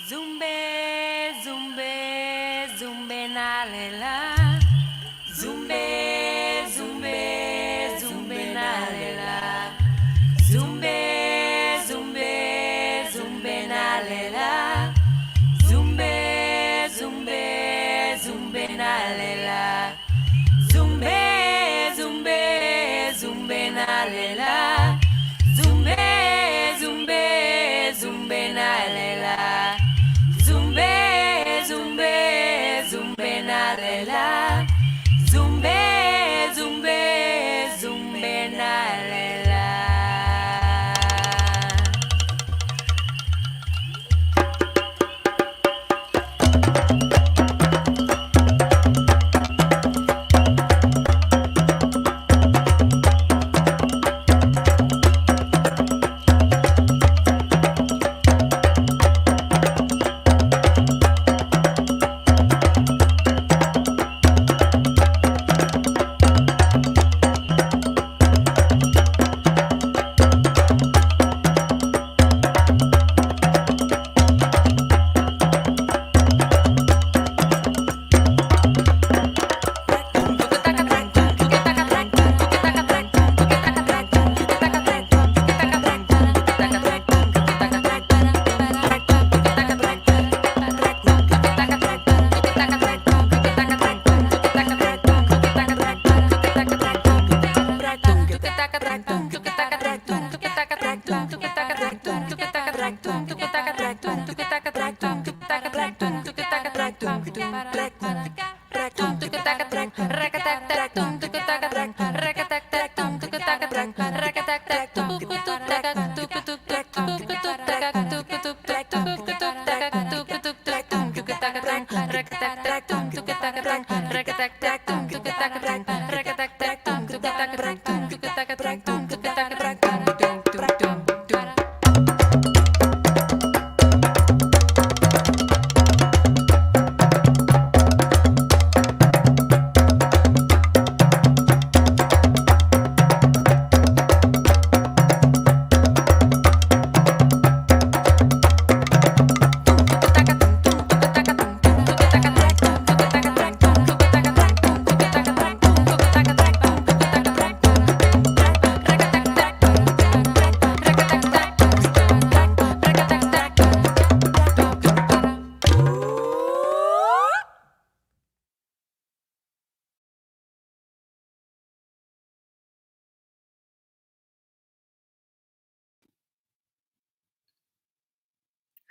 Zumbe, zumbe, zumbe na lela. Zumbe, zumbe, zumbe na lela. Zumbe, zumbe, zumbe na lela. Zumbe, zumbe, zumbe na lela. Zumbe, zumbe, zumbe na lela. Zumbe, zumbe, zumbe na lela. Zumbe, zumbe, zumbe na lela. Zumbe, zumbe, zumbe na lela.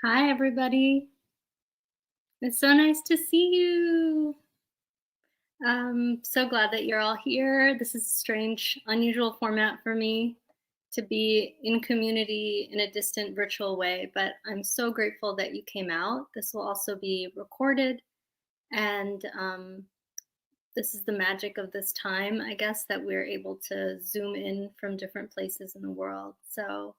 Hi, everybody. It's so nice to see you. So glad that you're all here. This is a strange, unusual format for me to be in community in a distant virtual way, but I'm so grateful that you came out. This will also be recorded, and this is the magic of this time, I guess, that we're able to zoom in from different places in the world. So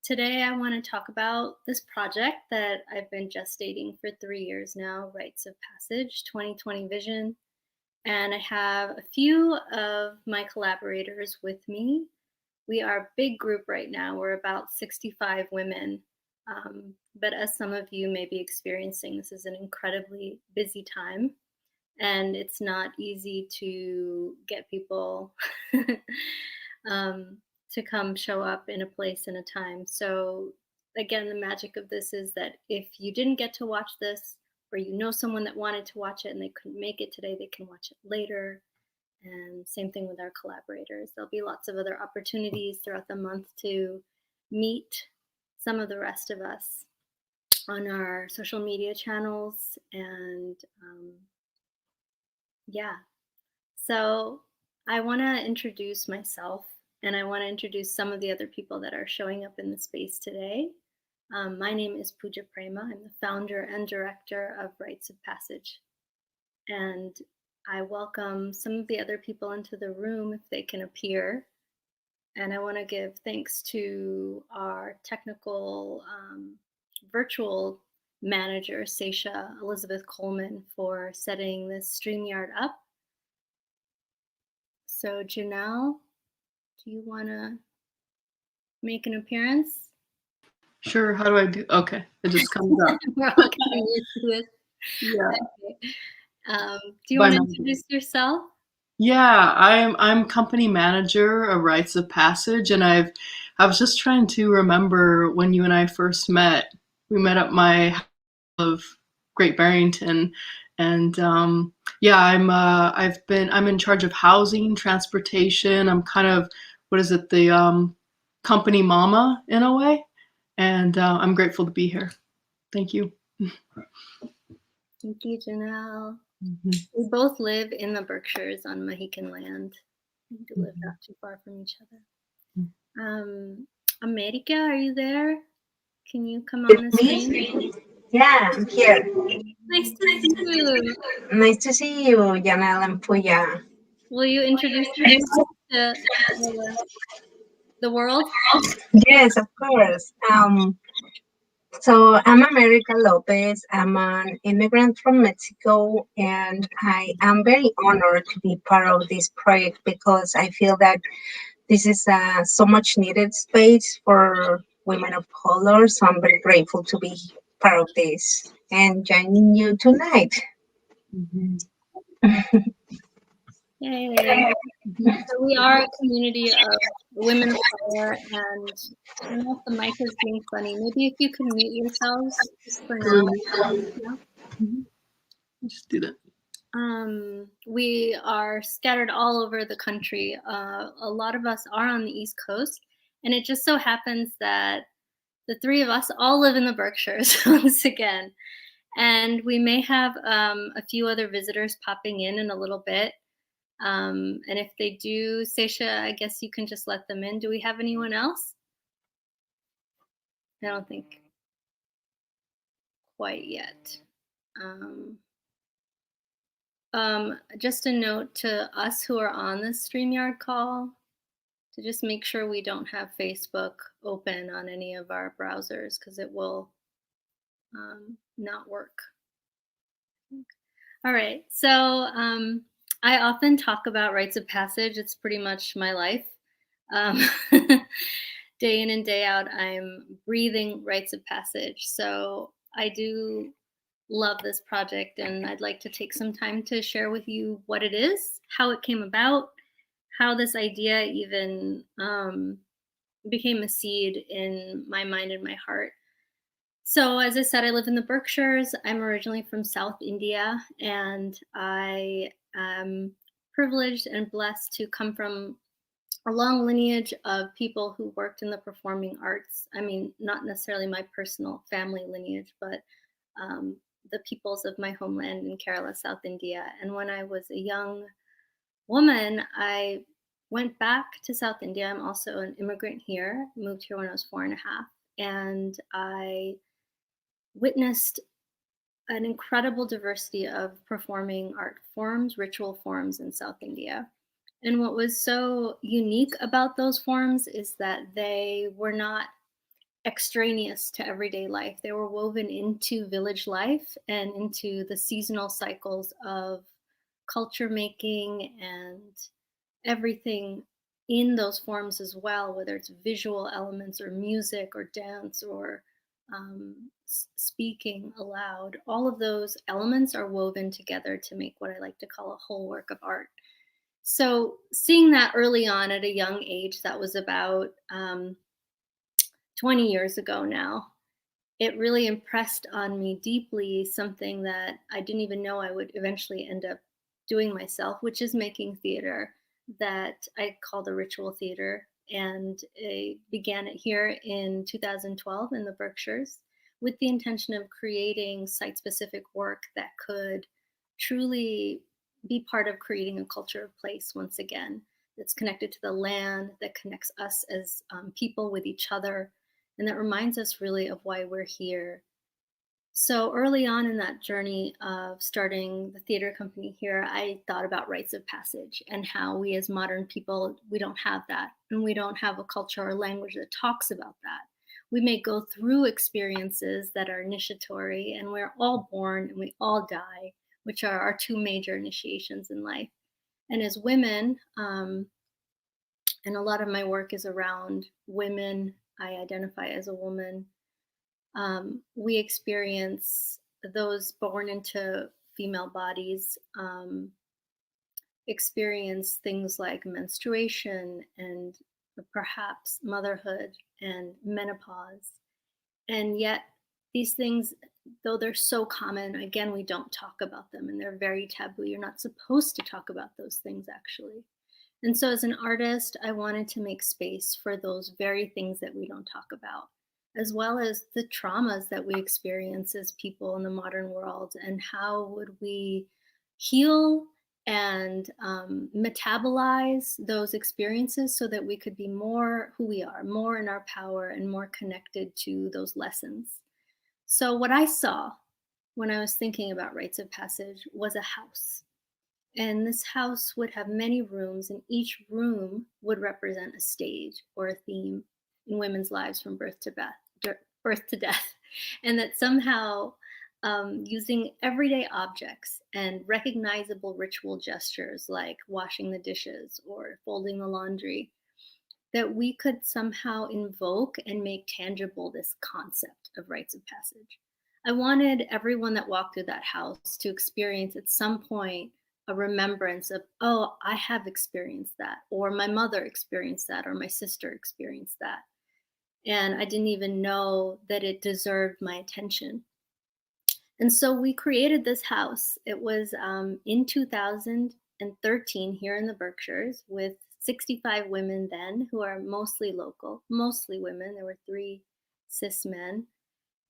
today, I want to talk about this project that I've been gestating for 3 years now, Rites of Passage 2020 Vision. And I have a few of my collaborators with me. We are a big group right now. We're about 65 women. But as some of you may be experiencing, this is an incredibly busy time. And it's not easy to get people to come show up in a place and a time. So again, the magic of this is that if you didn't get to watch this, or you know someone that wanted to watch it and they couldn't make it today, they can watch it later. And same thing with our collaborators. There'll be lots of other opportunities throughout the month to meet some of the rest of us on our social media channels. And yeah, so I want to introduce myself, and I want to introduce some of the other people that are showing up in the space today. My name is Pooja Prema. I'm the founder and director of Rites of Passage. And I welcome some of the other people into the room if they can appear. And I want to give thanks to our technical virtual manager, Seisha Elizabeth Coleman, for setting this StreamYard up. So Janelle, do you want to make an appearance? Sure. How do I do? Okay, it just comes up. We're all getting used to this. Yeah. Okay. Do you By want to number. introduce yourself? Yeah, I'm company manager of Rites of Passage, and I was just trying to remember when you and I first met. We met at my house of Great Barrington, and yeah, I'm in charge of housing, transportation. I'm kind of, what is it, the company mama in a way, and I'm grateful to be here. Thank you. Thank you, Janelle. Mhm. We both live in the Berkshires on Mohican land. We do live not too far from each other. America, are you there? Can you come on the screen? Yeah, I'm here. Nice to see you. Nice to see you, Janelle and Puya. Will you introduce yourself to the world? Yes, of course. So I'm America Lopez. I'm an immigrant from Mexico, and I am very honored to be part of this project because I feel that this is a so much needed space for women of color. So I'm very grateful to be part of this and joining you tonight. Mhm. Yay. So we are a community of women of color, and I don't know if the mic is being funny. Maybe if you can mute yourselves just for now. Yeah. Just do that. We are scattered all over the country. A lot of us are on the East Coast, and it just so happens that the three of us all live in the Berkshires once again. And we may have a few other visitors popping in a little bit. And if they do, Seisha, I guess you can just let them in. Do we have anyone else? I don't think quite yet. Just a note to us who are on the StreamYard call to just make sure we don't have Facebook open on any of our browsers because it will not work. All right, so I often talk about rites of passage. It's pretty much my life. Day in and day out, I'm breathing rites of passage. So I do love this project, and I'd like to take some time to share with you what it is, how it came about, how this idea even became a seed in my mind and my heart. So, as I said, I live in the Berkshires. I'm originally from South India, and I am privileged and blessed to come from a long lineage of people who worked in the performing arts. I mean, not necessarily my personal family lineage, but the peoples of my homeland in Kerala, South India. And when I was a young woman, I went back to South India. I'm also an immigrant here, moved here when I was 4.5. And I witnessed an incredible diversity of performing art forms, ritual forms in South India. And what was so unique about those forms is that they were not extraneous to everyday life. They were woven into village life and into the seasonal cycles of culture making and everything in those forms as well, whether it's visual elements or music or dance or speaking aloud. All of those elements are woven together to make what I like to call a whole work of art. So seeing that early on at a young age, that was about 20 years ago now, it really impressed on me deeply something that I didn't even know I would eventually end up doing myself, which is making theater that I call the ritual theater. And I began it here in 2012 in the Berkshires with the intention of creating site-specific work that could truly be part of creating a culture of place once again, that's connected to the land, that connects us as people with each other, and that reminds us really of why we're here. So early on in that journey of starting the theater company here, I thought about rites of passage and how we as modern people, we don't have that. And we don't have a culture or language that talks about that. We may go through experiences that are initiatory, and we're all born and we all die, which are our two major initiations in life. And as women, and a lot of my work is around women. I identify as a woman. We experience those born into female bodies experience things like menstruation and perhaps motherhood and menopause. And yet, these things, though they're so common, again, we don't talk about them and they're very taboo. You're not supposed to talk about those things, actually. And so, as an artist, I wanted to make space for those very things that we don't talk about, as well as the traumas that we experience as people in the modern world, and how would we heal and metabolize those experiences so that we could be more who we are, more in our power, and more connected to those lessons. So, what I saw when I was thinking about Rites of Passage was a house. And this house would have many rooms, and each room would represent a stage or a theme in women's lives from birth to death. And that somehow, using everyday objects and recognizable ritual gestures like washing the dishes or folding the laundry, that we could somehow invoke and make tangible this concept of rites of passage. I wanted everyone that walked through that house to experience at some point a remembrance of, oh, I have experienced that, or my mother experienced that, or my sister experienced that. And I didn't even know that it deserved my attention. And so we created this house. It was in 2013 here in the Berkshires with 65 women then, who are mostly local, mostly women. There were 3 cis men.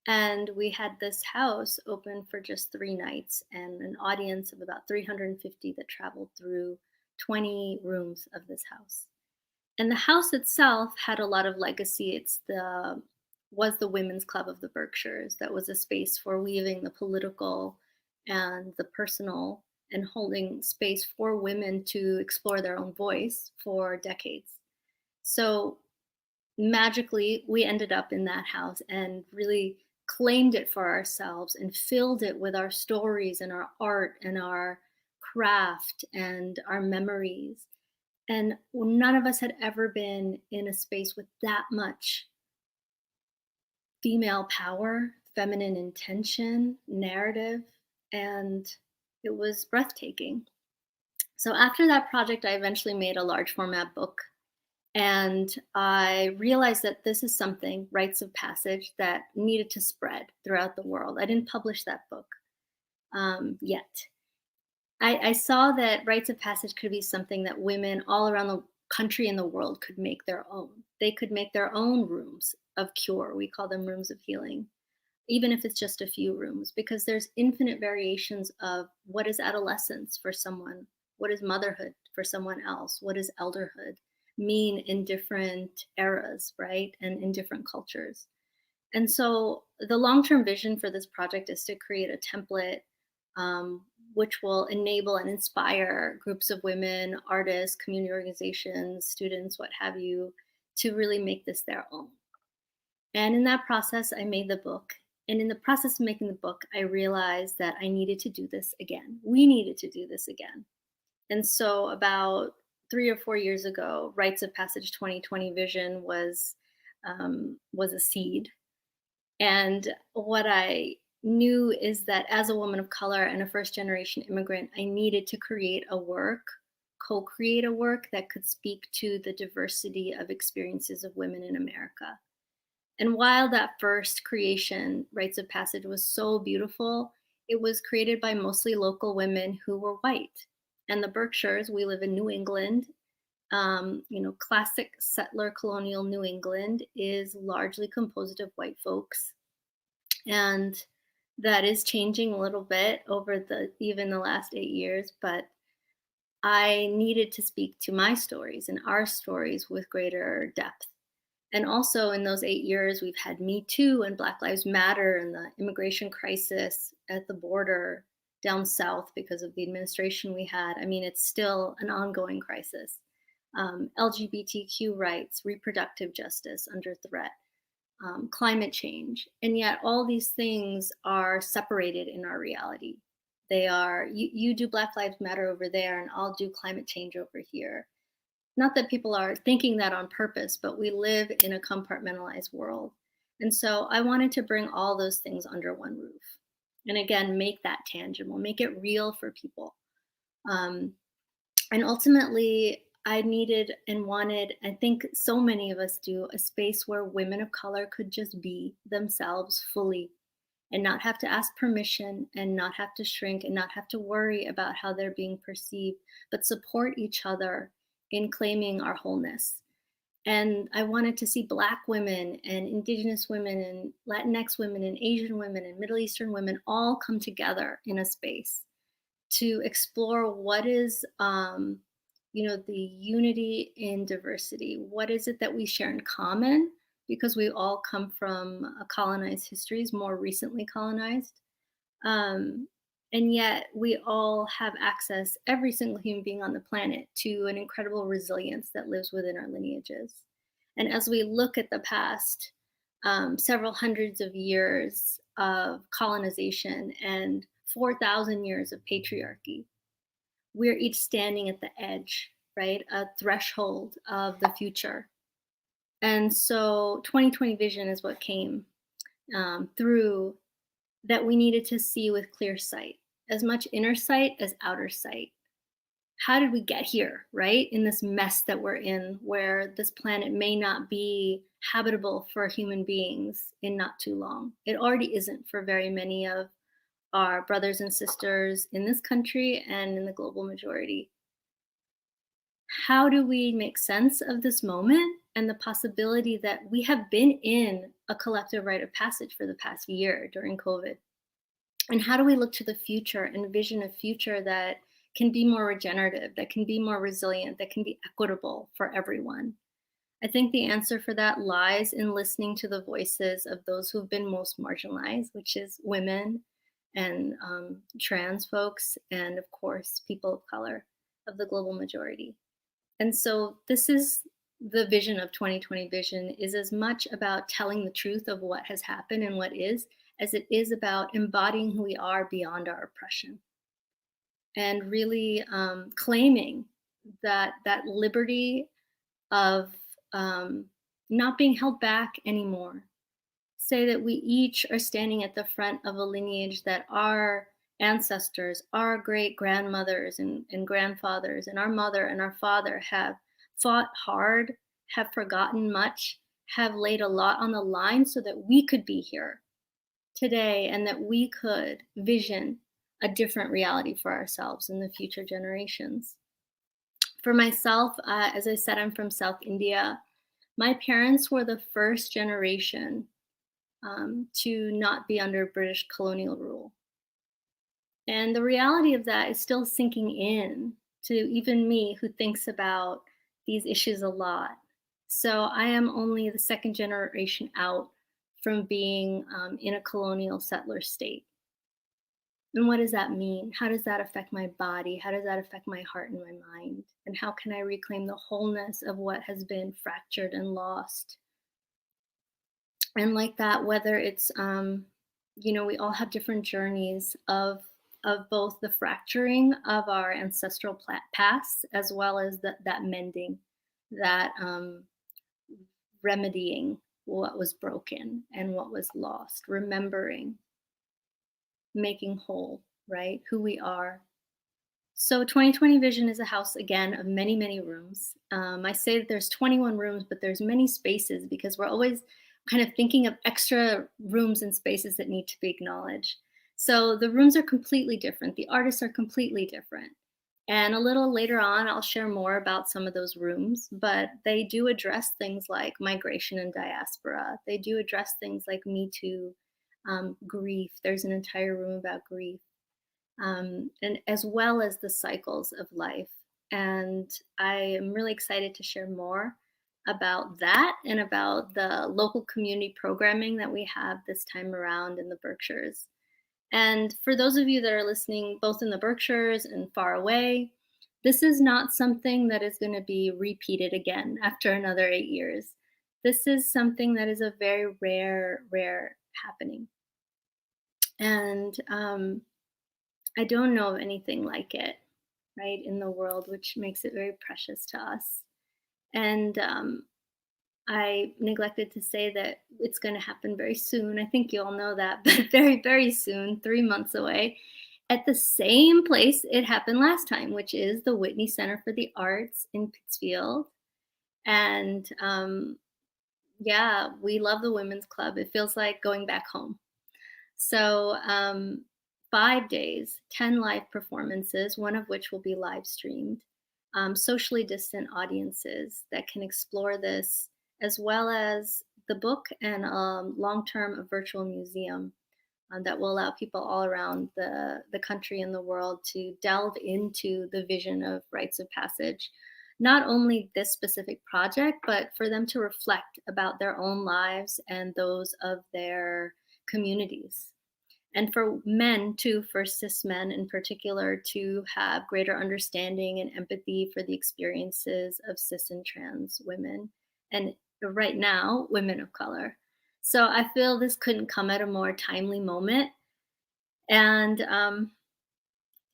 And we had this house open for just 3 nights and an audience of about 350 that traveled through 20 rooms of this house. And the house itself had a lot of legacy. Was the Women's Club of the Berkshires. That was a space for weaving the political and the personal and holding space for women to explore their own voice for decades. So magically, we ended up in that house and really claimed it for ourselves and filled it with our stories and our art and our craft and our memories. And none of us had ever been in a space with that much female power, feminine intention, narrative, and it was breathtaking. So after that project, I eventually made a large format book. And I realized that this is something, Rites of Passage, that needed to spread throughout the world. I didn't publish that book yet. I saw that Rites of Passage could be something that women all around the country and the world could make their own. They could make their own rooms of cure. We call them rooms of healing, even if it's just a few rooms, because there's infinite variations of what is adolescence for someone, what is motherhood for someone else, what is elderhood mean in different eras, right? And in different cultures. And so the long-term vision for this project is to create a template which will enable and inspire groups of women, artists, community organizations, students, what have you, to really make this their own. And in that process, I made the book. And in the process of making the book, I realized that I needed to do this again. We needed to do this again. And so about 3 or 4 years ago, Rites of Passage 2020 vision was a seed. And what I knew is that as a woman of color and a first-generation immigrant, I needed to create a work, co-create a work that could speak to the diversity of experiences of women in America. And while that first creation, Rites of Passage, was so beautiful, it was created by mostly local women who were white. And the Berkshires, we live in New England. Classic settler colonial New England is largely composed of white folks. And that is changing a little bit over even the last 8 years, but I needed to speak to my stories and our stories with greater depth. And also in those 8 years, we've had Me Too and Black Lives Matter and the immigration crisis at the border down south because of the administration we had. I mean, it's still an ongoing crisis. LGBTQ rights, reproductive justice under threat, climate change. And yet all these things are separated in our reality. They are, you do Black Lives Matter over there and I'll do climate change over here. Not that people are thinking that on purpose, but we live in a compartmentalized world. And so I wanted to bring all those things under one roof. And again, make that tangible, make it real for people. Um, and ultimately, I needed and wanted, I think so many of us do, a space where women of color could just be themselves fully and not have to ask permission and not have to shrink and not have to worry about how they're being perceived, but support each other in claiming our wholeness. And I wanted to see Black women and Indigenous women and Latinx women and Asian women and Middle Eastern women all come together in a space to explore what is, the unity in diversity. What is it that we share in common? Because we all come from colonized histories, more recently colonized. Um, and yet we all have access, every single human being on the planet, to an incredible resilience that lives within our lineages. And as we look at the past several hundreds of years of colonization and 4,000 years of patriarchy, we're each standing at the edge, right? A threshold of the future. And so 2020 vision is what came through, that we needed to see with clear sight, as much inner sight as outer sight. How did we get here, right? In this mess that we're in, where this planet may not be habitable for human beings in not too long. It already isn't for very many of our brothers and sisters in this country and in the global majority. How do we make sense of this moment and the possibility that we have been in a collective rite of passage for the past year during COVID? And how do we look to the future and envision a future that can be more regenerative, that can be more resilient, that can be equitable for everyone? I think the answer for that lies in listening to the voices of those who've been most marginalized, which is women and trans folks, and of course, people of color of the global majority. And so this is the vision of 2020 vision, is as much about telling the truth of what has happened and what is, as it is about embodying who we are beyond our oppression. And really claiming that liberty of not being held back anymore. Say that we each are standing at the front of a lineage that our ancestors, our great grandmothers and grandfathers, and our mother and our father have fought hard, have forgotten much, have laid a lot on the line so that we could be here today and that we could vision a different reality for ourselves and the future generations. For myself, as I said, I'm from South India. My parents were the first generation to not be under British colonial rule. And the reality of that is still sinking in to even me, who thinks about these issues a lot. So I am only the second generation out from being in a colonial settler state. And what does that mean? How does that affect my body? How does that affect my heart and my mind? And how can I reclaim the wholeness of what has been fractured and lost? And like that, whether it's, we all have different journeys of both the fracturing of our ancestral past, as well as that mending, that remedying what was broken and what was lost, remembering, making whole, right? Who we are. So 2020 Vision is a house, again, of many, many rooms. I say that there's 21 rooms, but there's many spaces because we're always kind of thinking of extra rooms and spaces that need to be acknowledged. So the rooms are completely different. The artists are completely different. And a little later on, I'll share more about some of those rooms, but they do address things like migration and diaspora. They do address things like Me Too, grief. There's an entire room about grief. And as well as the cycles of life. And I am really excited to share more about that and about the local community programming that we have this time around in the Berkshires. And for those of you that are listening, both in the Berkshires and far away, this is not something that is going to be repeated again after another 8 years. This is something that is a very rare happening. And I don't know of anything like it, right, in the world, which makes it very precious to us. And I neglected to say that it's going to happen very soon. I think you all know that, but very, very soon, 3 months away, at the same place it happened last time, which is the Whitney Center for the Arts in Pittsfield. And yeah, we love the Women's Club. It feels like going back home. So 5 days, 10 live performances, one of which will be live streamed, socially distant audiences that can explore this, as well as the book and long-term a virtual museum that will allow people all around the country and the world to delve into the vision of Rites of Passage. Not only this specific project, but for them to reflect about their own lives and those of their communities. And for men too, for cis men in particular, to have greater understanding and empathy for the experiences of cis and trans women, and right now, women of color. So I feel this couldn't come at a more timely moment. And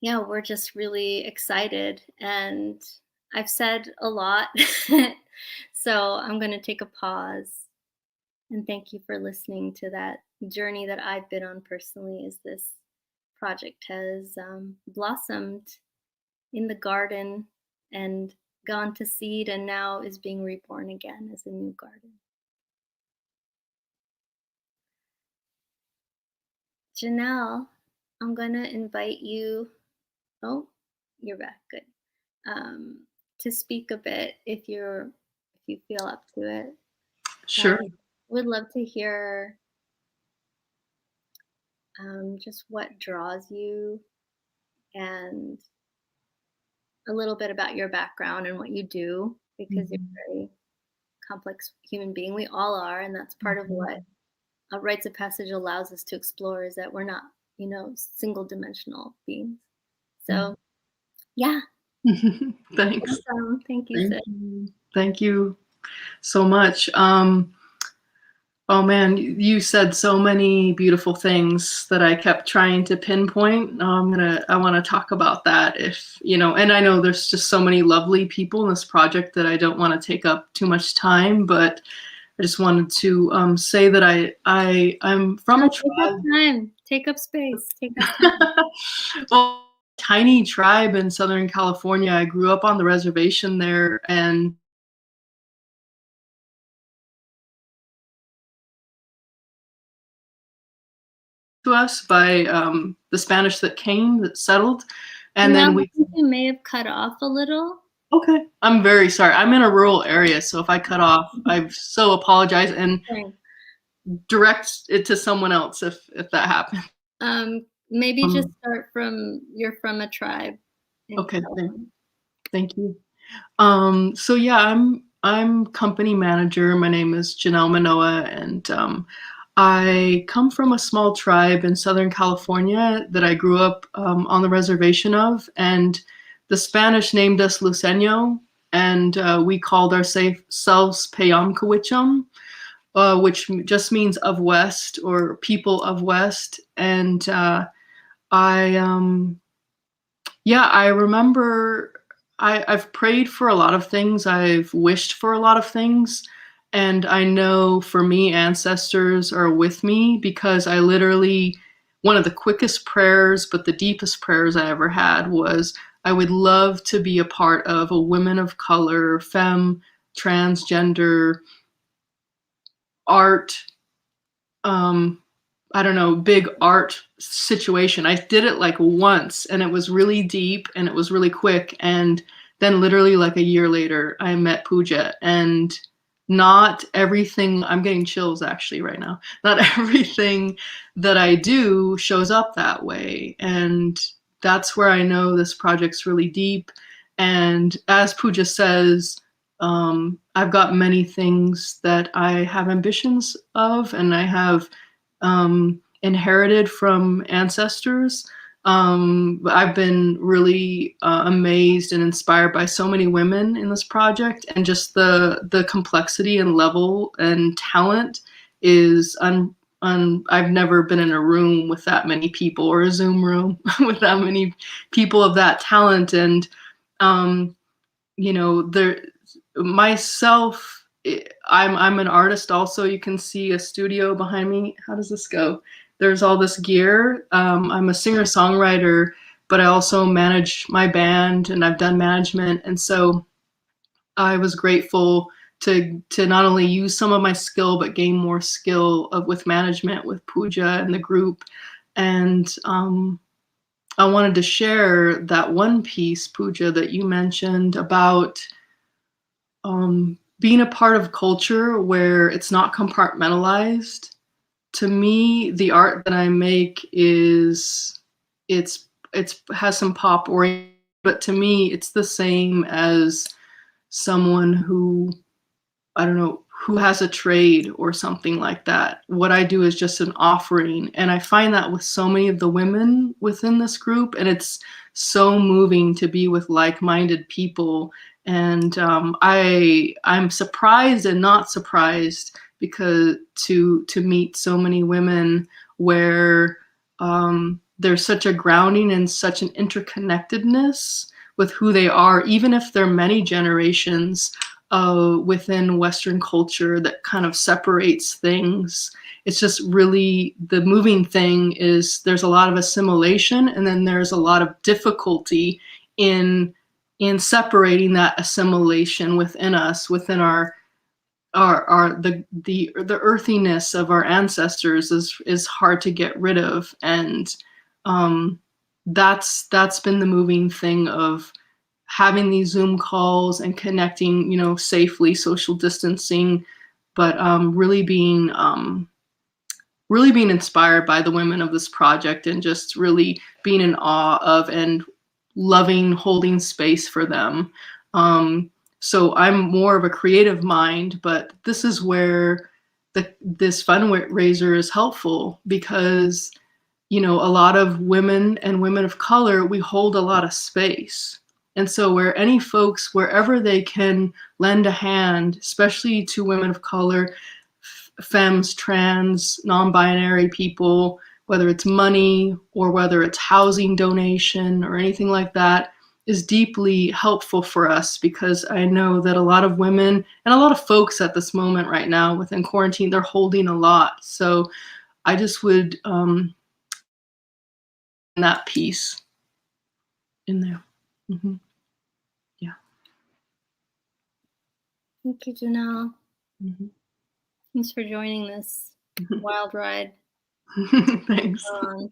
yeah, we're just really excited. And I've said a lot, so I'm going to take a pause. And thank you for listening to that journey that I've been on personally, as this project has blossomed in the garden and gone to seed and now is being reborn again as a new garden. Janelle, I'm gonna invite you, oh, you're back, good, to speak a bit if you feel up to it. Sure. Would love to hear just what draws you and a little bit about your background and what you do, because you're a very complex human being. We all are, and that's part of what Rites of Passage allows us to explore, is that we're not, single dimensional beings. So yeah. Thanks. Awesome. Thank you, Sid. Thank you so much. Oh man, you said so many beautiful things that I kept trying to pinpoint. I want to talk about that and I know there's just so many lovely people in this project that I don't want to take up too much time, but I just wanted to say that I'm from a tribe. Take up space. Take up time. Well, tiny tribe in Southern California. I grew up on the reservation there, and to us by the Spanish that settled, and then you may have cut off a little. Okay, I'm very sorry. I'm in a rural area, so if I cut off, I so apologize, and direct it to someone else if that happens. Maybe just start from, you're from a tribe. Okay, thank you. So yeah, I'm company manager. My name is Janelle Manoa, and I come from a small tribe in Southern California that I grew up on the reservation of, and the Spanish named us Luceño, and we called ourselves Peyamcowichum, which just means of West or people of West. And I remember I've prayed for a lot of things. I've wished for a lot of things. And I know for me, ancestors are with me, because I literally, one of the quickest prayers, but the deepest prayers I ever had was, I would love to be a part of a women of color, femme, transgender, art, big art situation. I did it like once, and it was really deep and it was really quick. And then literally like a year later, I met Pooja, and not everything, I'm getting chills actually right now, not everything that I do shows up that way. And that's where I know this project's really deep. And as Pooja says, I've got many things that I have ambitions of, and I have inherited from ancestors. I've been really amazed and inspired by so many women in this project, and just the complexity and level and talent is I've never been in a room with that many people, or a Zoom room with that many people of that talent. And myself I'm an artist also. You can see a studio behind me. How does this go? There's all this gear. I'm a singer-songwriter, but I also manage my band, and I've done management. And so I was grateful to not only use some of my skill, but gain more skill with management with Pooja and the group. And I wanted to share that one piece, Pooja, that you mentioned about being a part of culture where it's not compartmentalized. To me, the art that I make it's has some pop orientation, but to me, it's the same as someone who, I don't know, who has a trade or something like that. What I do is just an offering. And I find that with so many of the women within this group, and it's so moving to be with like-minded people. And I'm surprised and not surprised because to meet so many women where there's such a grounding and such an interconnectedness with who they are, even if they're many generations within Western culture that kind of separates things. It's just really, the moving thing is there's a lot of assimilation, and then there's a lot of difficulty in separating that assimilation within us, within the earthiness of our ancestors is hard to get rid of. And that's been the moving thing of having these Zoom calls and connecting, safely, social distancing, but really being inspired by the women of this project, and just really being in awe of and loving holding space for them. So I'm more of a creative mind, but this is where this fundraiser is helpful, because a lot of women and women of color, we hold a lot of space. And so wherever they can lend a hand, especially to women of color, femmes, trans, non-binary people, whether it's money or whether it's housing donation or anything like that, is deeply helpful for us, because I know that a lot of women and a lot of folks at this moment right now within quarantine, they're holding a lot. So I just would that piece in there. Mm-hmm. Yeah. Thank you, Janelle. Mm-hmm. Thanks for joining this wild ride. Thanks. I'm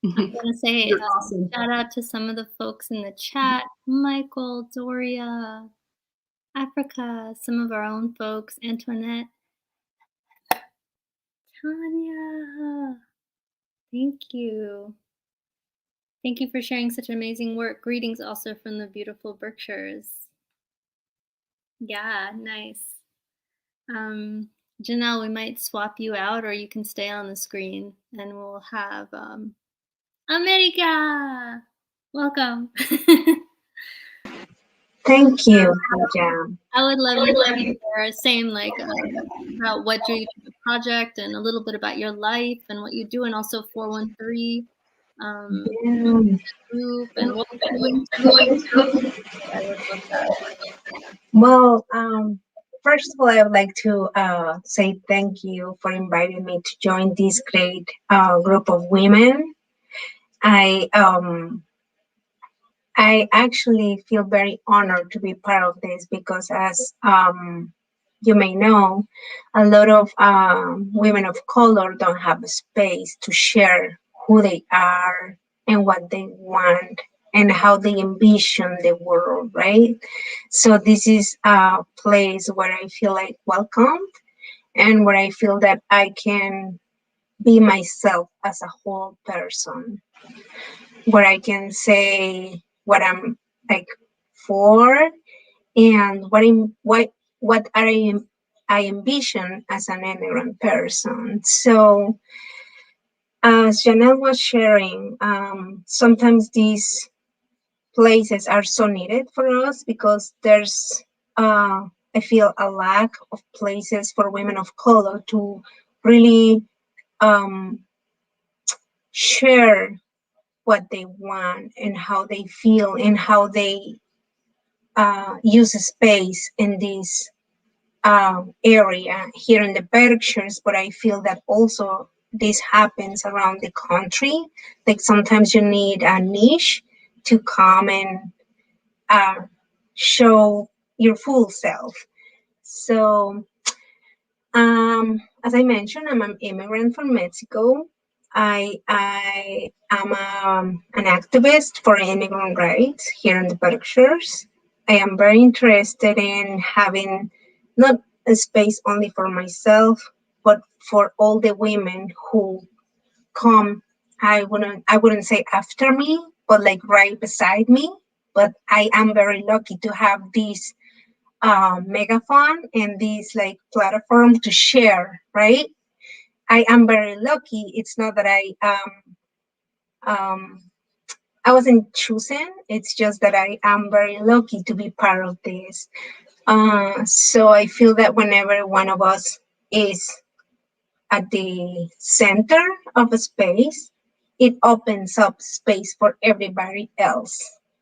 going to say awesome. Shout out to some of the folks in the chat: Michael, Doria, Africa, some of our own folks, Antoinette, Tanya. Thank you. Thank you for sharing such amazing work. Greetings also from the beautiful Berkshires. Yeah, nice. Janelle, we might swap you out, or you can stay on the screen, and we'll have America. Welcome. Thank you, Pooja. I would love you to share same about what drew you to the project, and a little bit about your life and what you do, and also 413 group and what you're doing. I would love that. Well, first of all, I would like to say thank you for inviting me to join this great group of women. I actually feel very honored to be part of this, because as you may know, a lot of women of color don't have a space to share who they are and what they want and how they envision the world, right? So this is a place where I feel like welcomed, and where I feel that I can be myself as a whole person, where I can say what I'm like for, and what I envision as an immigrant person. So as Janelle was sharing, sometimes these places are so needed for us, because there's I feel a lack of places for women of color to really share what they want and how they feel and how they use space in this area here in the Berkshires, but I feel that also this happens around the country. Like sometimes you need a niche to come and show your full self. So, as I mentioned, I'm an immigrant from Mexico. I am an activist for immigrant rights here in the Berkshires. I am very interested in having not a space only for myself, but for all the women who come. I wouldn't say after me, but like right beside me. But I am very lucky to have this megaphone and this like platform to share, right? I am very lucky. It's not that um, I wasn't chosen. It's just that I am very lucky to be part of this. So I feel that whenever one of us is at the center of a space, it opens up space for everybody else.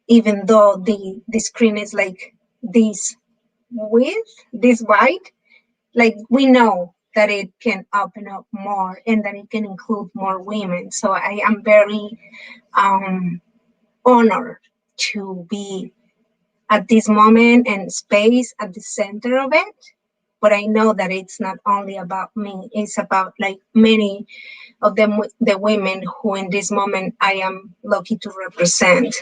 Even though the screen is like this width, this wide, like we know that it can open up more and that it can include more women. So I am very honored to be at this moment and space at the center of it. But I know that it's not only about me, it's about like many of them, the women who in this moment I am lucky to represent.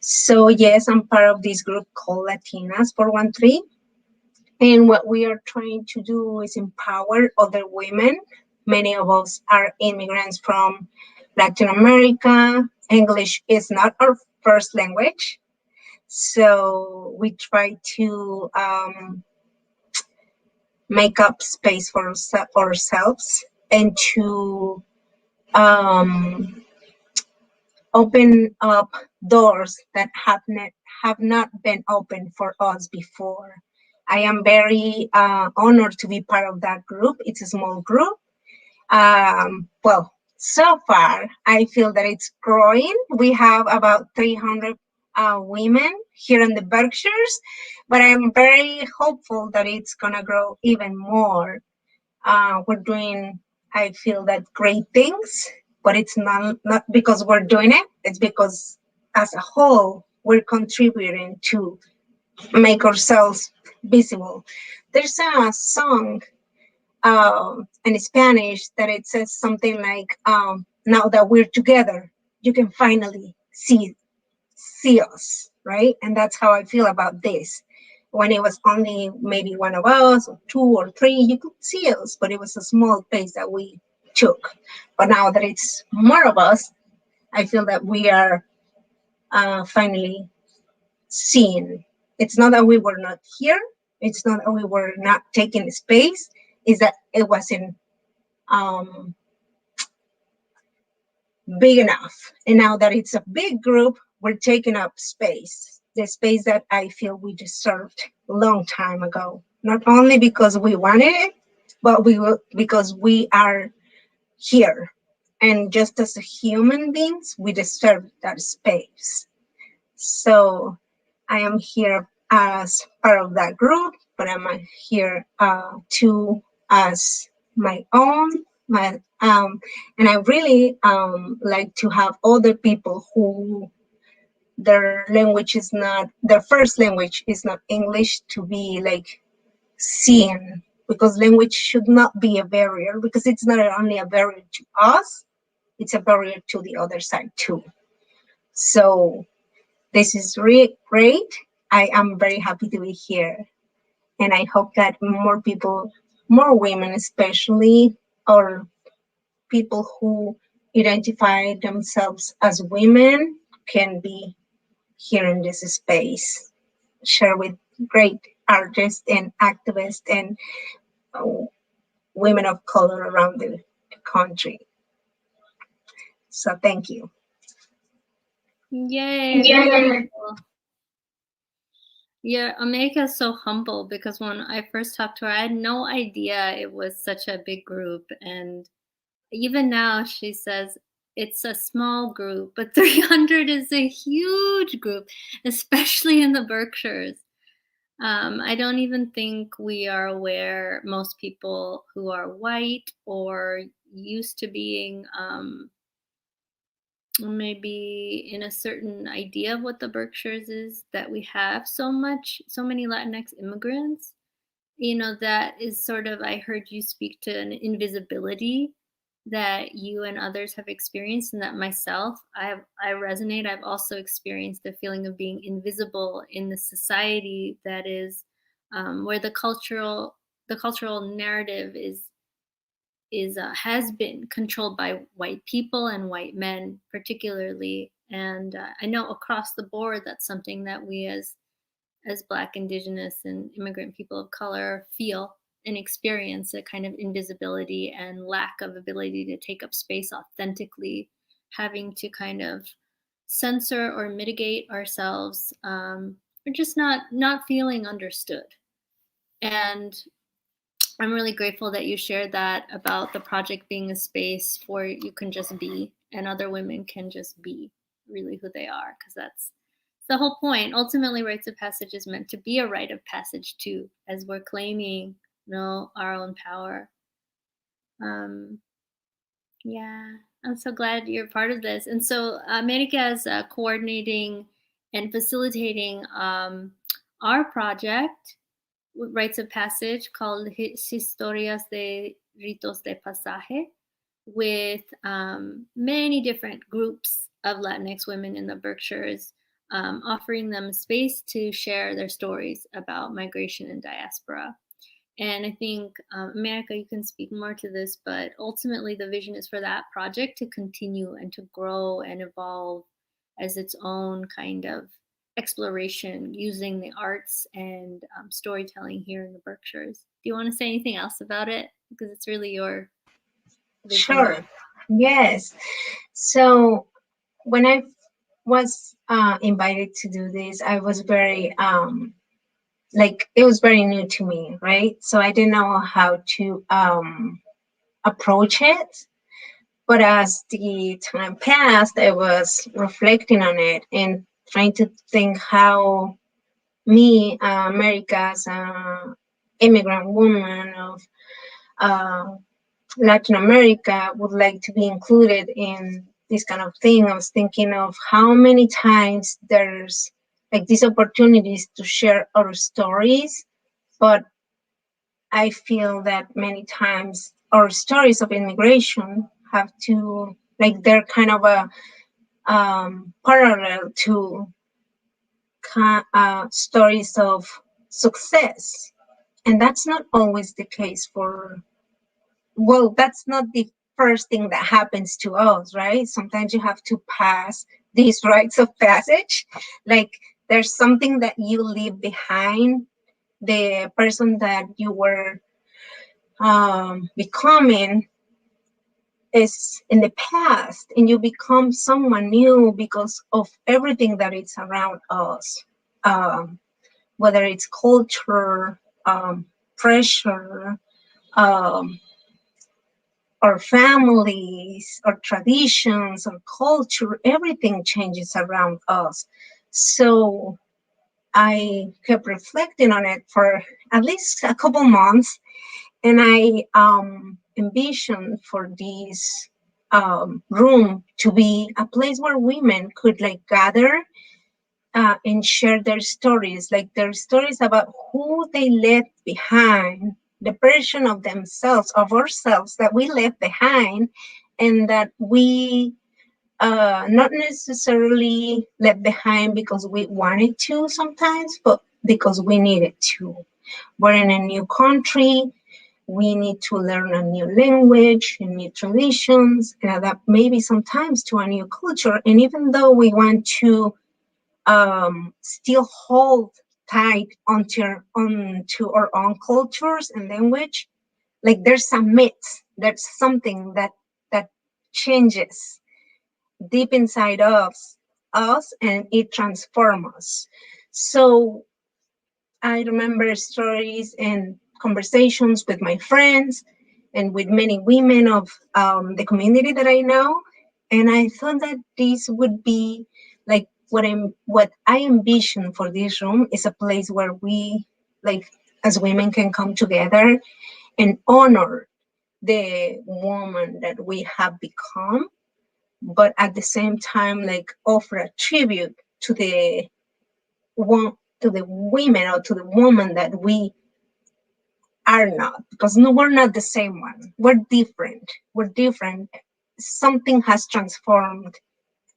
So yes, I'm part of this group called Latinas 413. And what we are trying to do is empower other women. Many of us are immigrants from Latin America. English is not our first language. So we try to make up space for ourselves and to open up doors that have not been opened for us before. I am very honored to be part of that group. It's a small group. Well, so far, I feel that it's growing. We have about 300 women here in the Berkshires, but I'm very hopeful that it's going to grow even more. We're doing, I feel that great things, but it's not because we're doing it. It's because as a whole, we're contributing to make ourselves visible. There's a song in Spanish that it says something like, now that we're together, you can finally see us, right? And that's how I feel about this. When it was only maybe one of us, or two or three, you could see us, but it was a small place that we took. But now that it's more of us, I feel that we are finally seen. It's not that we were not here. It's not that we were not taking space. It's that it wasn't big enough. And now that it's a big group, we're taking up space, the space that I feel we deserved a long time ago. Not only because we wanted it, but because we are here. And just as a human beings, we deserve that space. So I am here as part of that group, but I'm here too as my own. And I really like to have other people who their first language is not English to be like seen, because language should not be a barrier, because it's not only a barrier to us, it's a barrier to the other side too. So this is really great. I am very happy to be here. And I hope that more people, more women especially, or people who identify themselves as women can be here in this space, share with great artists and activists and women of color around the country. So thank you. Yay. Yay. Yeah, America is so humble, because when I first talked to her, I had no idea it was such a big group. And even now she says it's a small group, but 300 is a huge group, especially in the Berkshires. I don't even think we are aware, most people who are white or used to being maybe in a certain idea of what the Berkshires is, that we have so many Latinx immigrants. That is sort of, I heard you speak to an invisibility that you and others have experienced, and that myself, I resonate. I've also experienced the feeling of being invisible in the society that is where the cultural narrative has been controlled by white people and white men particularly. And I know across the board that's something that we as Black, Indigenous, and immigrant people of color feel and experience, a kind of invisibility and lack of ability to take up space authentically, having to kind of censor or mitigate ourselves, or just not feeling understood. And I'm really grateful that you shared that about the project being a space where you can just be and other women can just be really who they are, because that's the whole point. Ultimately, Rites of Passage is meant to be a rite of passage too, as we're claiming, our own power. Yeah, I'm so glad you're part of this. And so America is coordinating and facilitating our project, Rites of Passage, called Historias de Ritos de Pasaje, with many different groups of Latinx women in the Berkshires, offering them space to share their stories about migration and diaspora. And I think, America, you can speak more to this, but ultimately the vision is for that project to continue and to grow and evolve as its own kind of exploration using the arts and storytelling here in the Berkshires. Do you want to say anything else about it? Because it's really your vision. Sure. Yes. So when I was invited to do this, I was very it was very new to me, right? So I didn't know how to approach it. But as the time passed, I was reflecting on it and trying to think how me, America's immigrant woman of Latin America, would like to be included in this kind of thing. I was thinking of how many times there's like these opportunities to share our stories, but I feel that many times our stories of immigration have to, they're kind of a parallel to stories of success. And that's not always the case that's not the first thing that happens to us, right? Sometimes you have to pass these rites of passage. Like there's something that you leave behind, the person that you were becoming is in the past, and you become someone new because of everything that is around us, whether it's culture, pressure, our families, our traditions, our culture, everything changes around us. So I kept reflecting on it for at least a couple months, and I envisioned for this room to be a place where women could gather and share their stories, their stories about who they left behind, the version of themselves, of ourselves that we left behind, and that we not necessarily left behind because we wanted to sometimes, but because we needed to. We're in a new country. We need to learn a new language and new traditions and adapt maybe sometimes to a new culture. And even though we want to still hold tight onto our own cultures and language, there's a myth, there's something that changes deep inside us and it transforms us. So I remember stories and conversations with my friends and with many women of the community that I know. And I thought that this would be what I envision for this room is a place where we, like, as women, can come together and honor the woman that we have become, but at the same time, like, offer a tribute to the one, to the women, or to the woman that we are not, because no, we're not the same one. We're different. We're different. Something has transformed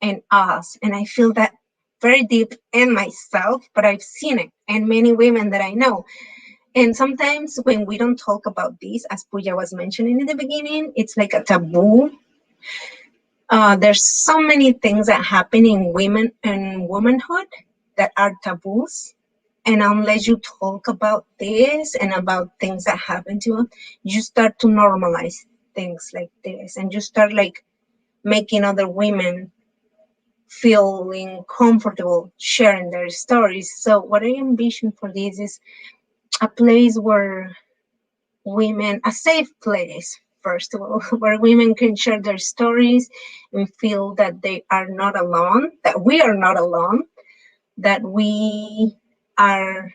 in us, and I feel that very deep in myself, but I've seen it in many women that I know. And sometimes when we don't talk about this, as Puya was mentioning in the beginning, it's like a taboo. There's so many things that happen in women and womanhood that are taboos. And unless you talk about this and about things that happen to you, you start to normalize things like this, and you start like making other women feeling comfortable sharing their stories. So what I envision for this is a place where women, a safe place, first of all, where women can share their stories and feel that they are not alone, that we are not alone, that we are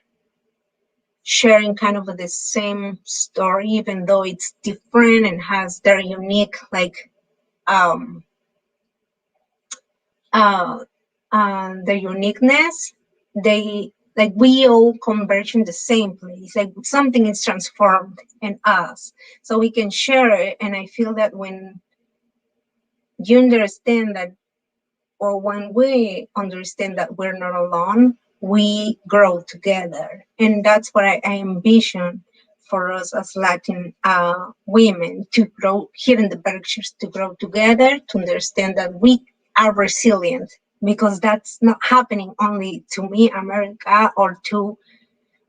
sharing kind of the same story, even though it's different and has their unique, like, um, their uniqueness. They, like, we all converge in the same place, like something is transformed in us, so we can share it. And I feel that when you understand that, or when we understand that we're not alone, we grow together. And that's what I envision for us as Latin women, to grow here in the Berkshires, to grow together, to understand that we are resilient, because that's not happening only to me, America, or to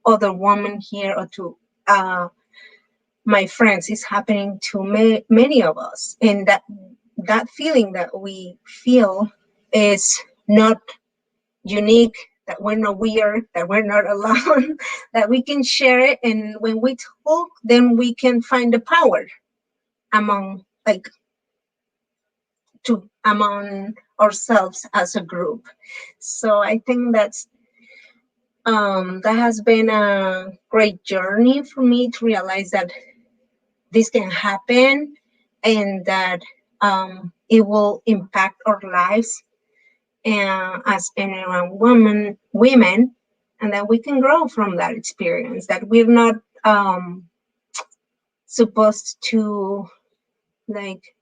other women here, or to my friends. It's happening to many of us. And that feeling that we feel is not unique, that we're not weird, that we're not alone, that we can share it. And when we talk, then we can find the power among, like, among ourselves as a group. So I think that has been a great journey for me to realize that this can happen, and that it will impact our lives, as anyone, women, and that we can grow from that experience, that we're not supposed to, like,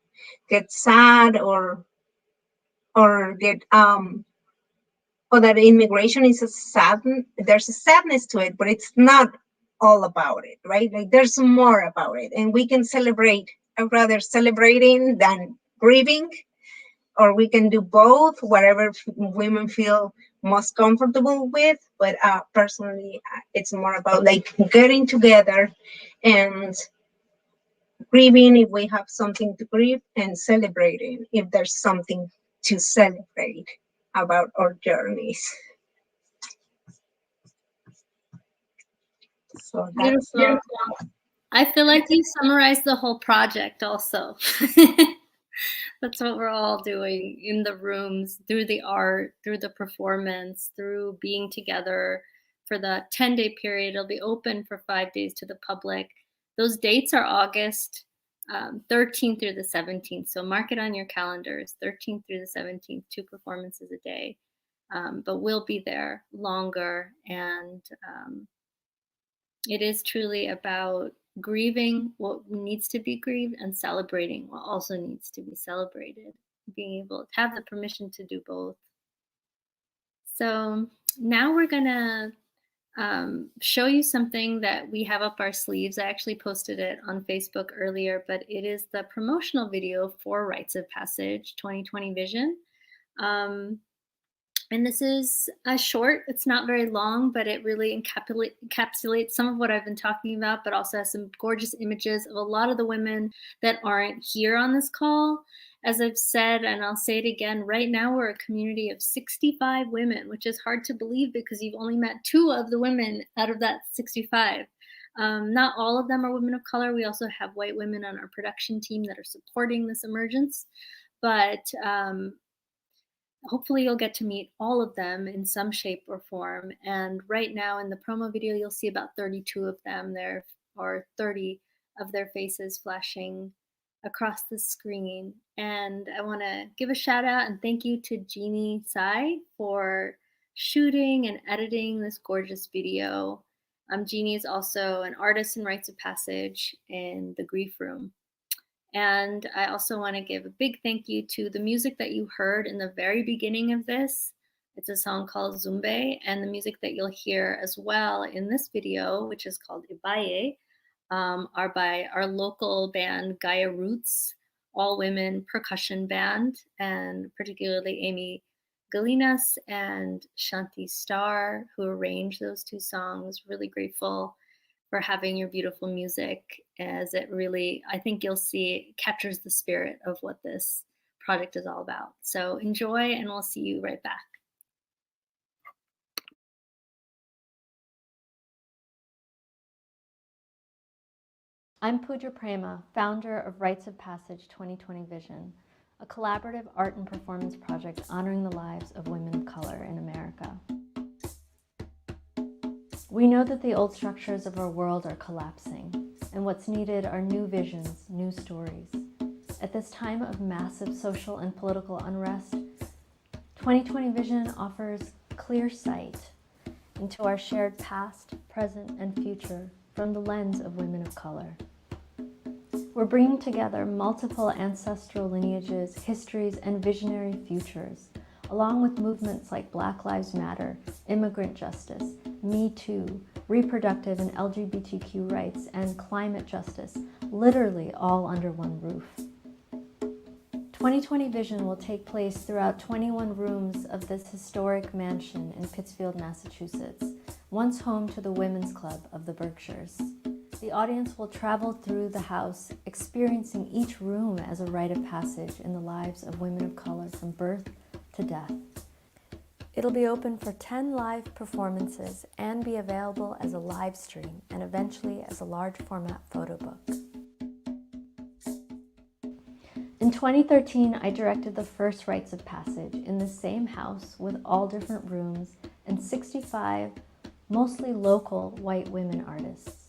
get sad, or get or that immigration is there's a sadness to it, but it's not all about it, right? Like, there's more about it, and we can celebrate. I'd rather celebrating than grieving, or we can do both, whatever women feel most comfortable with. But personally, it's more about, like, getting together and grieving if we have something to grieve, and celebrating if there's something to celebrate about our journeys. So that's Beautiful. I feel like you summarized the whole project also. That's what we're all doing in the rooms, through the art, through the performance, through being together for the 10-day period. It'll be open for 5 days to the public. Those dates are August 13th through the 17th. So mark it on your calendars, 13th through the 17th, 2 performances a day. But we'll be there longer. And it is truly about grieving what needs to be grieved and celebrating what also needs to be celebrated, being able to have the permission to do both. So now we're gonna show you something that we have up our sleeves. I actually posted it on Facebook earlier, but it is the promotional video for Rites of Passage 2020 Vision. And this is a short, it's not very long, but it really encapsulates some of what I've been talking about, but also has some gorgeous images of a lot of the women that aren't here on this call. As I've said, and I'll say it again, right now we're a community of 65 women, which is hard to believe because you've only met 2 of the women out of that 65. Not all of them are women of color. We also have white women on our production team that are supporting this emergence. But hopefully you'll get to meet all of them in some shape or form. And right now in the promo video, you'll see about 32 of them there, or 30 of their faces flashing across the screen. And I want to give a shout out and thank you to Jeannie Tsai for shooting and editing this gorgeous video. Jeannie is also an artist in Rites of Passage in the Grief Room. And I also want to give a big thank you to the music that you heard in the very beginning of this. It's a song called Zumbe, and the music that you'll hear as well in this video, which is called Ibaye, are by our local band Gaia Roots, all women percussion band, and particularly Amy Galinas and Shanti Starr, who arranged those two songs. Really grateful for having your beautiful music, as it really, I think you'll see, captures the spirit of what this project is all about. So enjoy, and we'll see you right back. I'm Pooja Prema, founder of Rites of Passage 2020 Vision, a collaborative art and performance project honoring the lives of women of color in America. We know that the old structures of our world are collapsing, and what's needed are new visions, new stories. At this time of massive social and political unrest, 2020 Vision offers clear sight into our shared past, present, and future from the lens of women of color. We're bringing together multiple ancestral lineages, histories, and visionary futures, along with movements like Black Lives Matter, immigrant justice, Me Too, reproductive and LGBTQ rights, and climate justice, literally all under one roof. 2020 Vision will take place throughout 21 rooms of this historic mansion in Pittsfield, Massachusetts, once home to the Women's Club of the Berkshires. The audience will travel through the house, experiencing each room as a rite of passage in the lives of women of color from birth to death. It'll be open for 10 live performances and be available as a live stream and eventually as a large format photo book. In 2013, I directed the first Rites of Passage in the same house with all different rooms and 65 mostly local white women artists.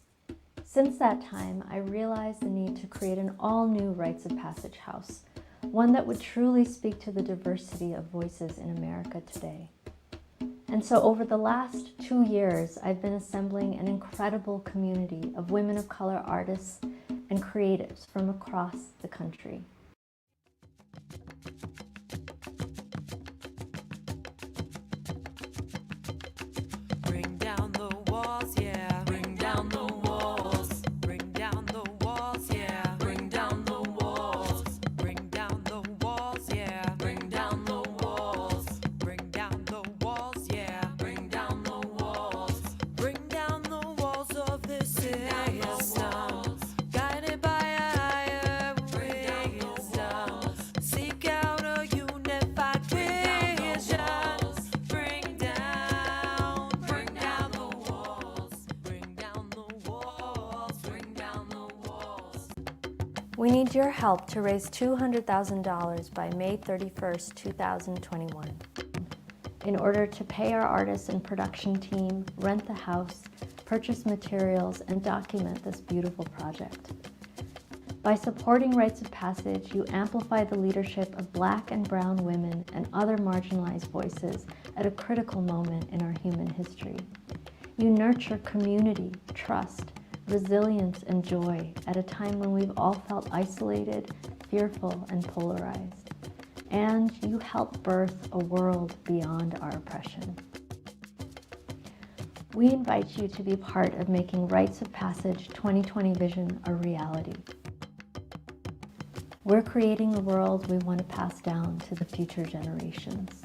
Since that time, I realized the need to create an all-new Rites of Passage house, one that would truly speak to the diversity of voices in America today. And so over the last 2 years, I've been assembling an incredible community of women of color artists and creatives from across the country. Bring down the walls, yeah. Bring down the walls. Bring down the walls, yeah. Bring down the walls. Bring down the walls, yeah. Bring down the walls. Bring down the walls, yeah. Bring down the walls. Bring down the walls of this system. Guided by a higher wisdom. Seek out a unified vision. Bring down the walls. Bring down the walls. Bring down the walls. We need your help to raise $200,000 by May 31st, 2021, in order to pay our artists and production team, rent the house, purchase materials, and document this beautiful project. By supporting Rites of Passage, you amplify the leadership of Black and brown women and other marginalized voices at a critical moment in our human history. You nurture community, trust, resilience, and joy at a time when we've all felt isolated, fearful, and polarized. And you help birth a world beyond our oppression. We invite you to be part of making Rites of Passage 2020 Vision a reality. We're creating a world we want to pass down to the future generations.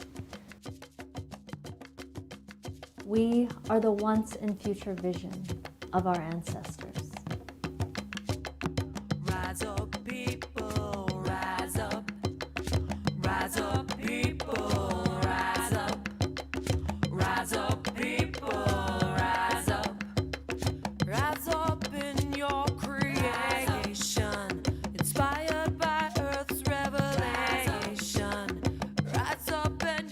We are the once and future vision of our ancestors. Rise up, people, rise up. Rise up, people, rise up. Rise up, people, rise up. Rise up in your creation, inspired by Earth's revelation. Rise up and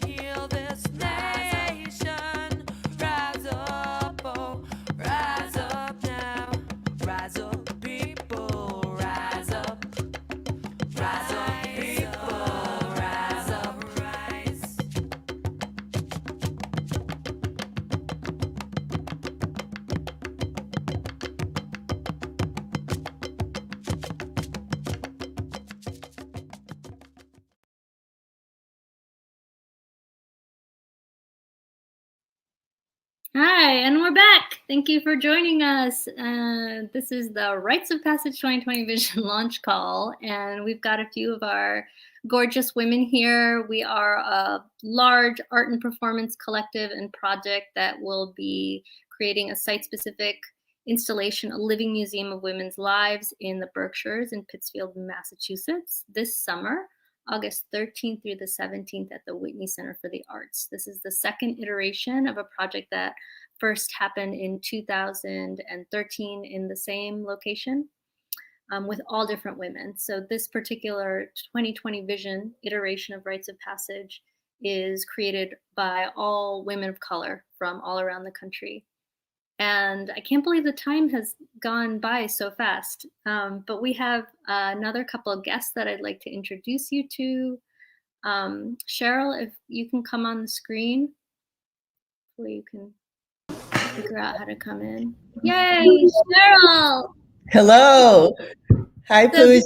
Hi, and we're back. Thank you for joining us. This is the Rites of Passage 2020 Vision launch call, and we've got a few of our gorgeous women here. We are a large art and performance collective and project that will be creating a site-specific installation, a living museum of women's lives in the Berkshires in Pittsfield, Massachusetts this summer. August 13th through the 17th at the Whitney Center for the Arts. This is the second iteration of a project that first happened in 2013 in the same location with all different women. So this particular 2020 vision iteration of Rites of Passage is created by all women of color from all around the country. And I can't believe the time has gone by so fast. But we have another couple of guests that I'd like to introduce you to. Cheryl, if you can come on the screen, hopefully you can figure out how to come in. Yay, Cheryl! Hello. Hi, Pooja.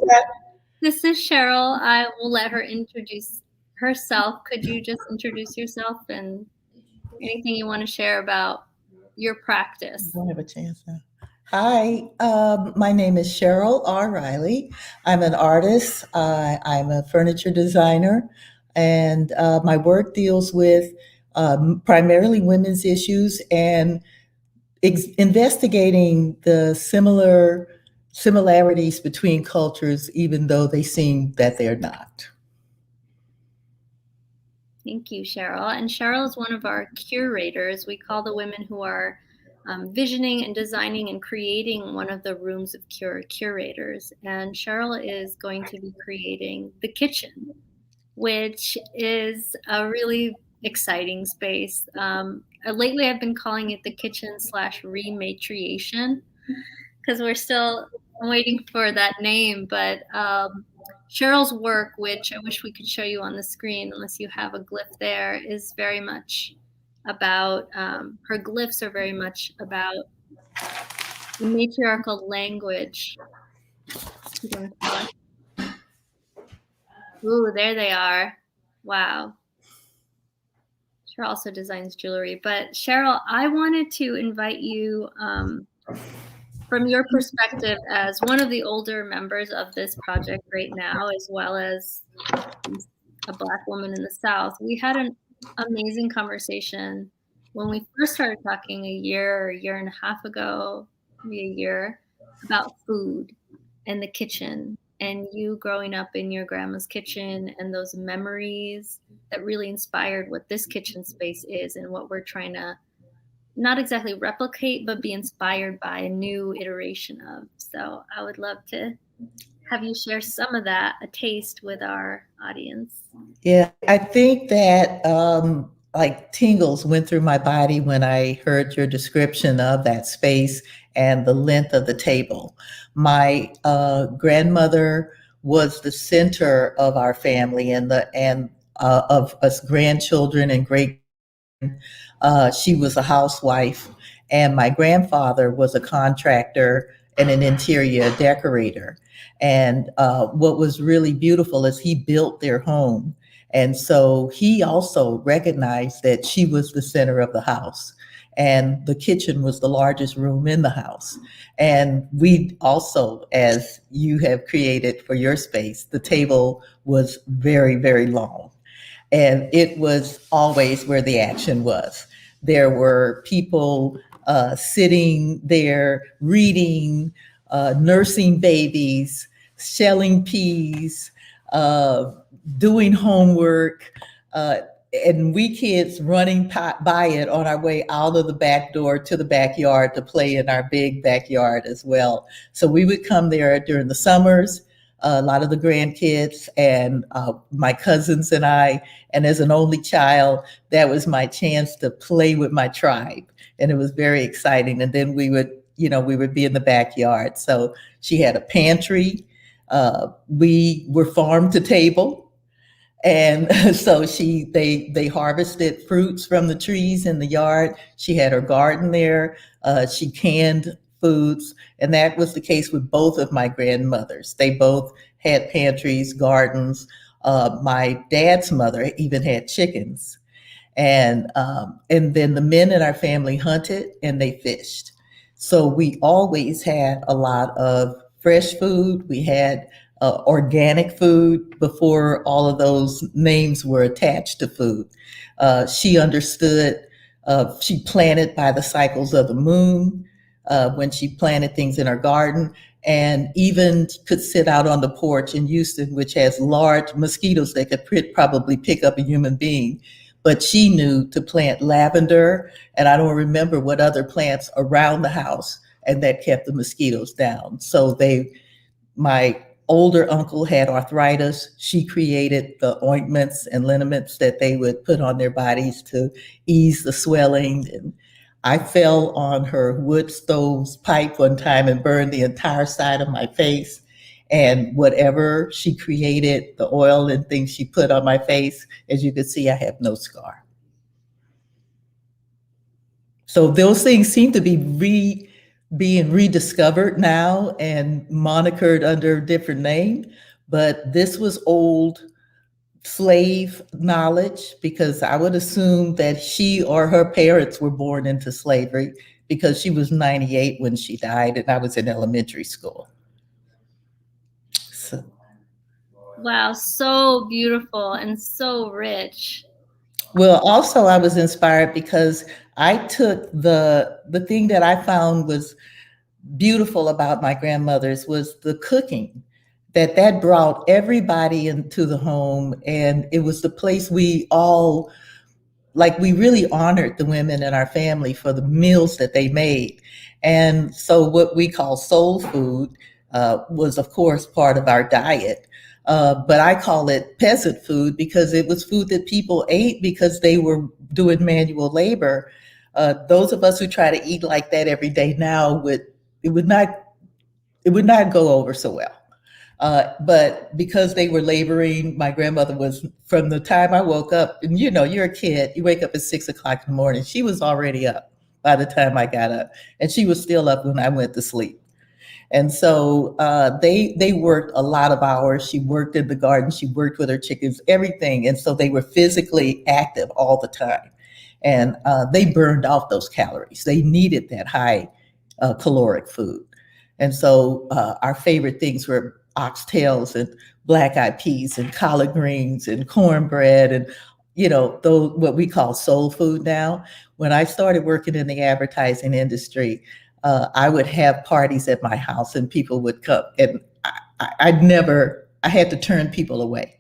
This is Cheryl. I will let her introduce herself. Could you just introduce yourself and anything you want to share about your practice? I don't have a chance now. Hi, my name is Cheryl R. Riley. I'm an artist. I'm a furniture designer, and my work deals with primarily women's issues and investigating the similarities between cultures, even though they seem that they're not. Thank you, Cheryl. And Cheryl is one of our curators. We call the women who are visioning and designing and creating one of the rooms of curators. And Cheryl is going to be creating the kitchen, which is a really exciting space. Lately, I've been calling it the kitchen / rematriation because we're still waiting for that name. But Cheryl's work, which I wish we could show you on the screen unless you have a glyph there, is very much about, her glyphs are very much about the matriarchal language. Ooh, there they are. Wow. Cheryl also designs jewelry. But Cheryl, I wanted to invite you from your perspective as one of the older members of this project right now, as well as a Black woman in the South. We had an amazing conversation when we first started talking a year and a half ago, maybe a year, about food and the kitchen and you growing up in your grandma's kitchen and those memories that really inspired what this kitchen space is and what we're trying to not exactly replicate, but be inspired by a new iteration of. So I would love to have you share some of that, a taste with our audience. Yeah, I think that like tingles went through my body when I heard your description of that space and the length of the table. My grandmother was the center of our family and of us grandchildren and great. She was a housewife, and my grandfather was a contractor and an interior decorator. And what was really beautiful is he built their home. And so he also recognized that she was the center of the house. And the kitchen was the largest room in the house. And we also, as you have created for your space, the table was very, very long. And it was always where the action was. There were people sitting there reading, nursing babies, shelling peas, doing homework, and we kids running by it on our way out of the back door to the backyard to play in our big backyard as well. So we would come there during the summers, a lot of the grandkids and my cousins and I. And as an only child, that was my chance to play with my tribe. And it was very exciting. And then we would be in the backyard. So she had a pantry. We were farm to table. And so they harvested fruits from the trees in the yard. She had her garden there. She canned foods. And that was the case with both of my grandmothers. They both had pantries, gardens. My dad's mother even had chickens. And then the men in our family hunted and they fished. So we always had a lot of fresh food. We had organic food before all of those names were attached to food. She understood, she planted by the cycles of the moon when she planted things in her garden, and even could sit out on the porch in Houston, which has large mosquitoes that could probably pick up a human being. But she knew to plant lavender, and I don't remember what other plants around the house, and that kept the mosquitoes down. So my older uncle had arthritis. She created the ointments and liniments that they would put on their bodies to ease the swelling. And I fell on her wood stove's pipe one time and burned the entire side of my face. And whatever she created, the oil and things she put on my face, as you can see, I have no scar. So those things seem to be being rediscovered now and monikered under a different name. But this was old slave knowledge, because I would assume that she or her parents were born into slavery, because she was 98 when she died and I was in elementary school. So. Wow, so beautiful and so rich. Well, also I was inspired because I took the thing that I found was beautiful about my grandmother's was the cooking, that brought everybody into the home, and it was the place we all, like, we really honored the women in our family for the meals that they made. And so what we call soul food was, of course, part of our diet. But I call it peasant food because it was food that people ate because they were doing manual labor. Those of us who try to eat like that every day now it would not go over so well. But because they were laboring, my grandmother was, from the time I woke up, and you're a kid, you wake up at 6 o'clock in the morning. She was already up by the time I got up, and she was still up when I went to sleep. And so they worked a lot of hours. She worked in the garden. She worked with her chickens, everything. And so they were physically active all the time. And they burned off those calories. They needed that high caloric food. And so our favorite things were oxtails and black-eyed peas and collard greens and cornbread and, those what we call soul food now. When I started working in the advertising industry, I would have parties at my house and people would come, and I had to turn people away.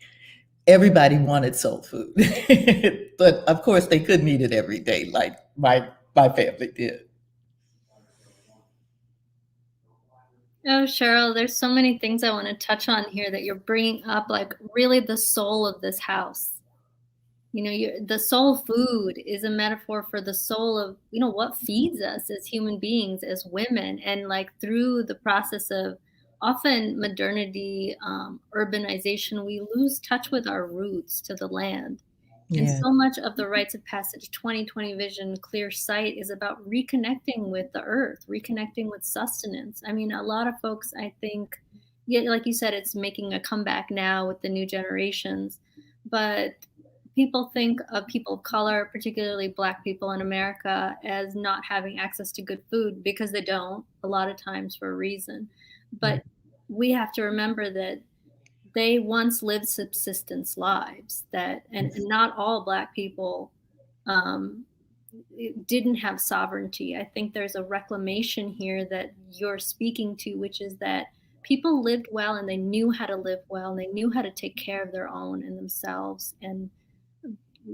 Everybody wanted soul food, but of course they couldn't eat it every day like my family did. Oh, Cheryl, there's so many things I want to touch on here that you're bringing up, like really the soul of this house. The soul food is a metaphor for the soul of, what feeds us as human beings, as women. And like through the process of often modernity, urbanization, we lose touch with our roots to the land. Yeah. And so much of the Rites of Passage 2020 vision, clear sight, is about reconnecting with the earth, reconnecting with sustenance. I mean, a lot of folks, I think, like you said, it's making a comeback now with the new generations, but people think of people of color, particularly Black people in America, as not having access to good food because they don't, a lot of times for a reason. But we have to remember that they once lived subsistence lives, and not all Black people didn't have sovereignty. I think there's a reclamation here that you're speaking to, which is that people lived well and they knew how to live well and they knew how to take care of their own and themselves and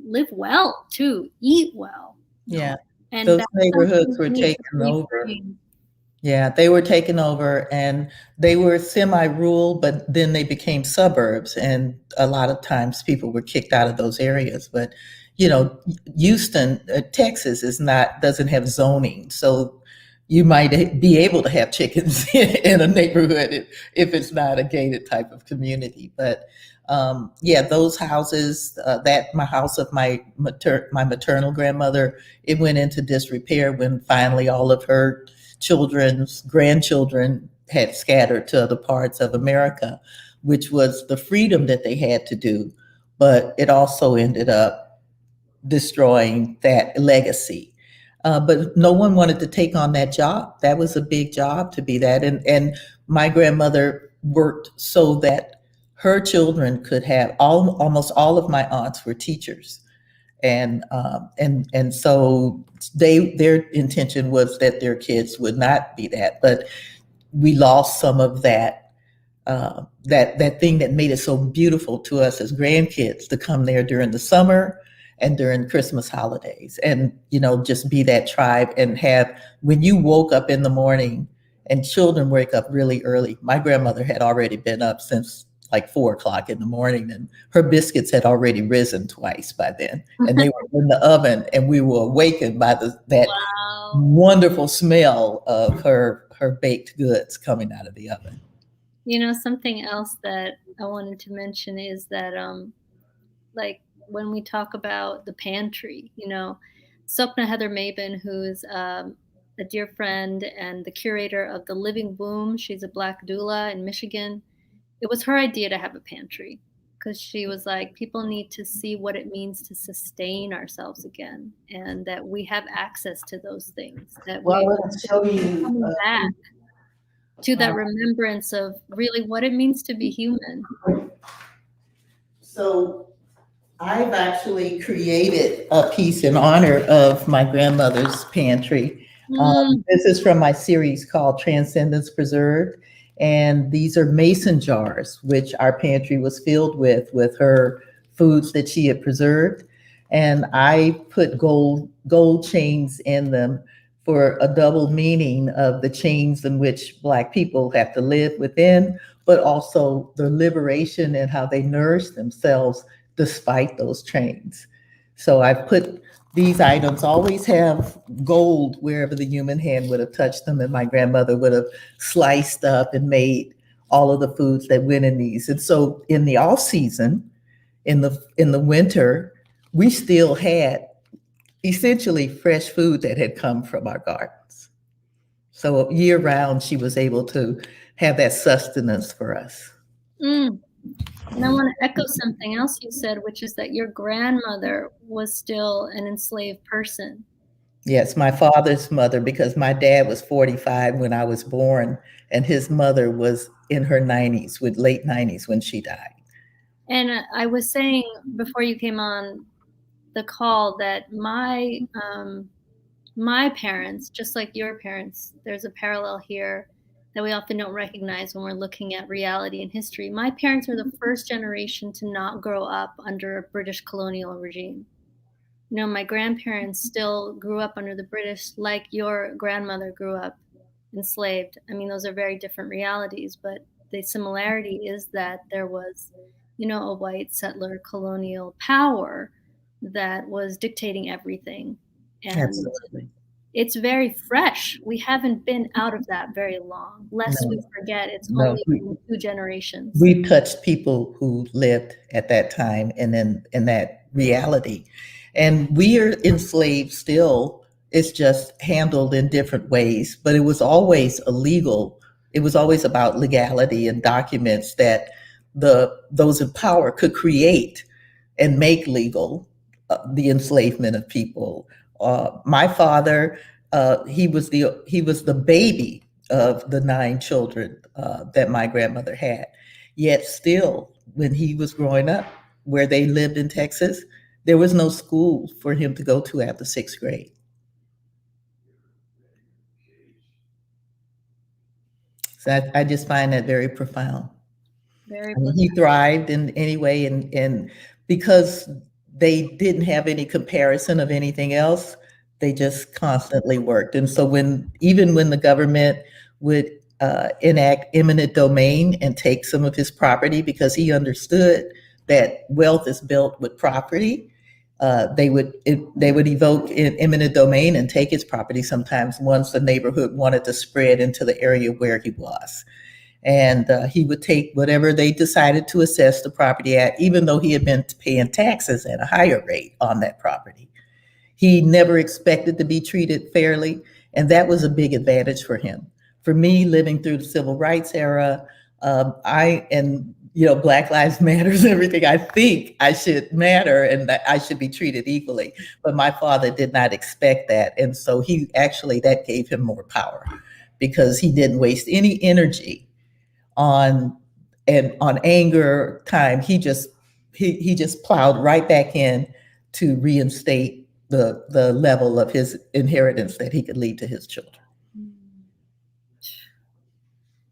live well too, eat well. Yeah. And those neighborhoods were taken over. Yeah, they were taken over and they were semi-rural, but then they became suburbs. And a lot of times people were kicked out of those areas. But, Houston, Texas doesn't have zoning. So you might be able to have chickens in a neighborhood if it's not a gated type of community. But those houses, my house of my maternal grandmother, it went into disrepair when finally all of her grandchildren had scattered to other parts of America, which was the freedom that they had to do. But it also ended up destroying that legacy. But no one wanted to take on that job. That was a big job to be that. And my grandmother worked so that her children could have almost all of my aunts were teachers. And so their intention was that their kids would not be that, but we lost some of that that thing that made it so beautiful to us as grandkids to come there during the summer and during Christmas holidays, and just be that tribe and have, when you woke up in the morning, and children wake up really early. My grandmother had already been up since like 4 o'clock in the morning, and her biscuits had already risen twice by then, and they were in the oven, and we were awakened by that Wow. wonderful smell of her baked goods coming out of the oven. Something else that I wanted to mention is that, like when we talk about the pantry, Sopna Heather Mabin, who's a dear friend and the curator of the Living Womb, she's a Black doula in Michigan. It was her idea to have a pantry because she was like, people need to see what it means to sustain ourselves again, and that we have access to those things. That Well, we I'll show you. coming back to that remembrance of really what it means to be human. So I've actually created a piece in honor of my grandmother's pantry. This is from my series called Transcendence Preserved. And these are mason jars, which our pantry was filled with her foods that she had preserved. And I put gold chains in them for a double meaning of the chains in which Black people have to live within, but also the liberation and how they nourish themselves despite those chains. So I've put these items, always have gold wherever the human hand would have touched them, and my grandmother would have sliced up and made all of the foods that went in these. And so in the off season, in the winter, we still had essentially fresh food that had come from our gardens. So year round, she was able to have that sustenance for us. And I want to echo something else you said, which is that your grandmother was still an enslaved person. Yes, my father's mother, because my dad was 45 when I was born, and his mother was in her 90s, with late 90s when she died. And I was saying before you came on the call that my parents, just like your parents, there's a parallel here that we often don't recognize when we're looking at reality and history. My parents are the first generation to not grow up under a British colonial regime. My grandparents still grew up under the British, like your grandmother grew up enslaved. I mean, those are very different realities, but the similarity is that there was, a white settler colonial power that was dictating everything. And Absolutely. It's very fresh. We haven't been out of that very long, lest we forget it's only been 2 generations. We touched people who lived at that time and in that reality. And we are enslaved still. It's just handled in different ways, but it was always illegal. It was always about legality and documents that those in power could create and make legal the enslavement of people. My father, he was the baby of the 9 children that my grandmother had. Yet still, when he was growing up, where they lived in Texas, there was no school for him to go to after 6th grade. So I just find that very profound. Very He thrived in any way, and because they didn't have any comparison of anything else, they just constantly worked. And so even when the government would enact eminent domain and take some of his property, because he understood that wealth is built with property, they would evoke eminent domain and take his property sometimes once the neighborhood wanted to spread into the area where he was. And he would take whatever they decided to assess the property at, even though he had been paying taxes at a higher rate on that property. He never expected to be treated fairly, and that was a big advantage for him. For me, living through the civil rights era, and Black Lives Matters and everything. I think I should matter and that I should be treated equally. But my father did not expect that. And so that gave him more power because he didn't waste any energy on on anger time. He just plowed right back in to reinstate the level of his inheritance that he could leave to his children.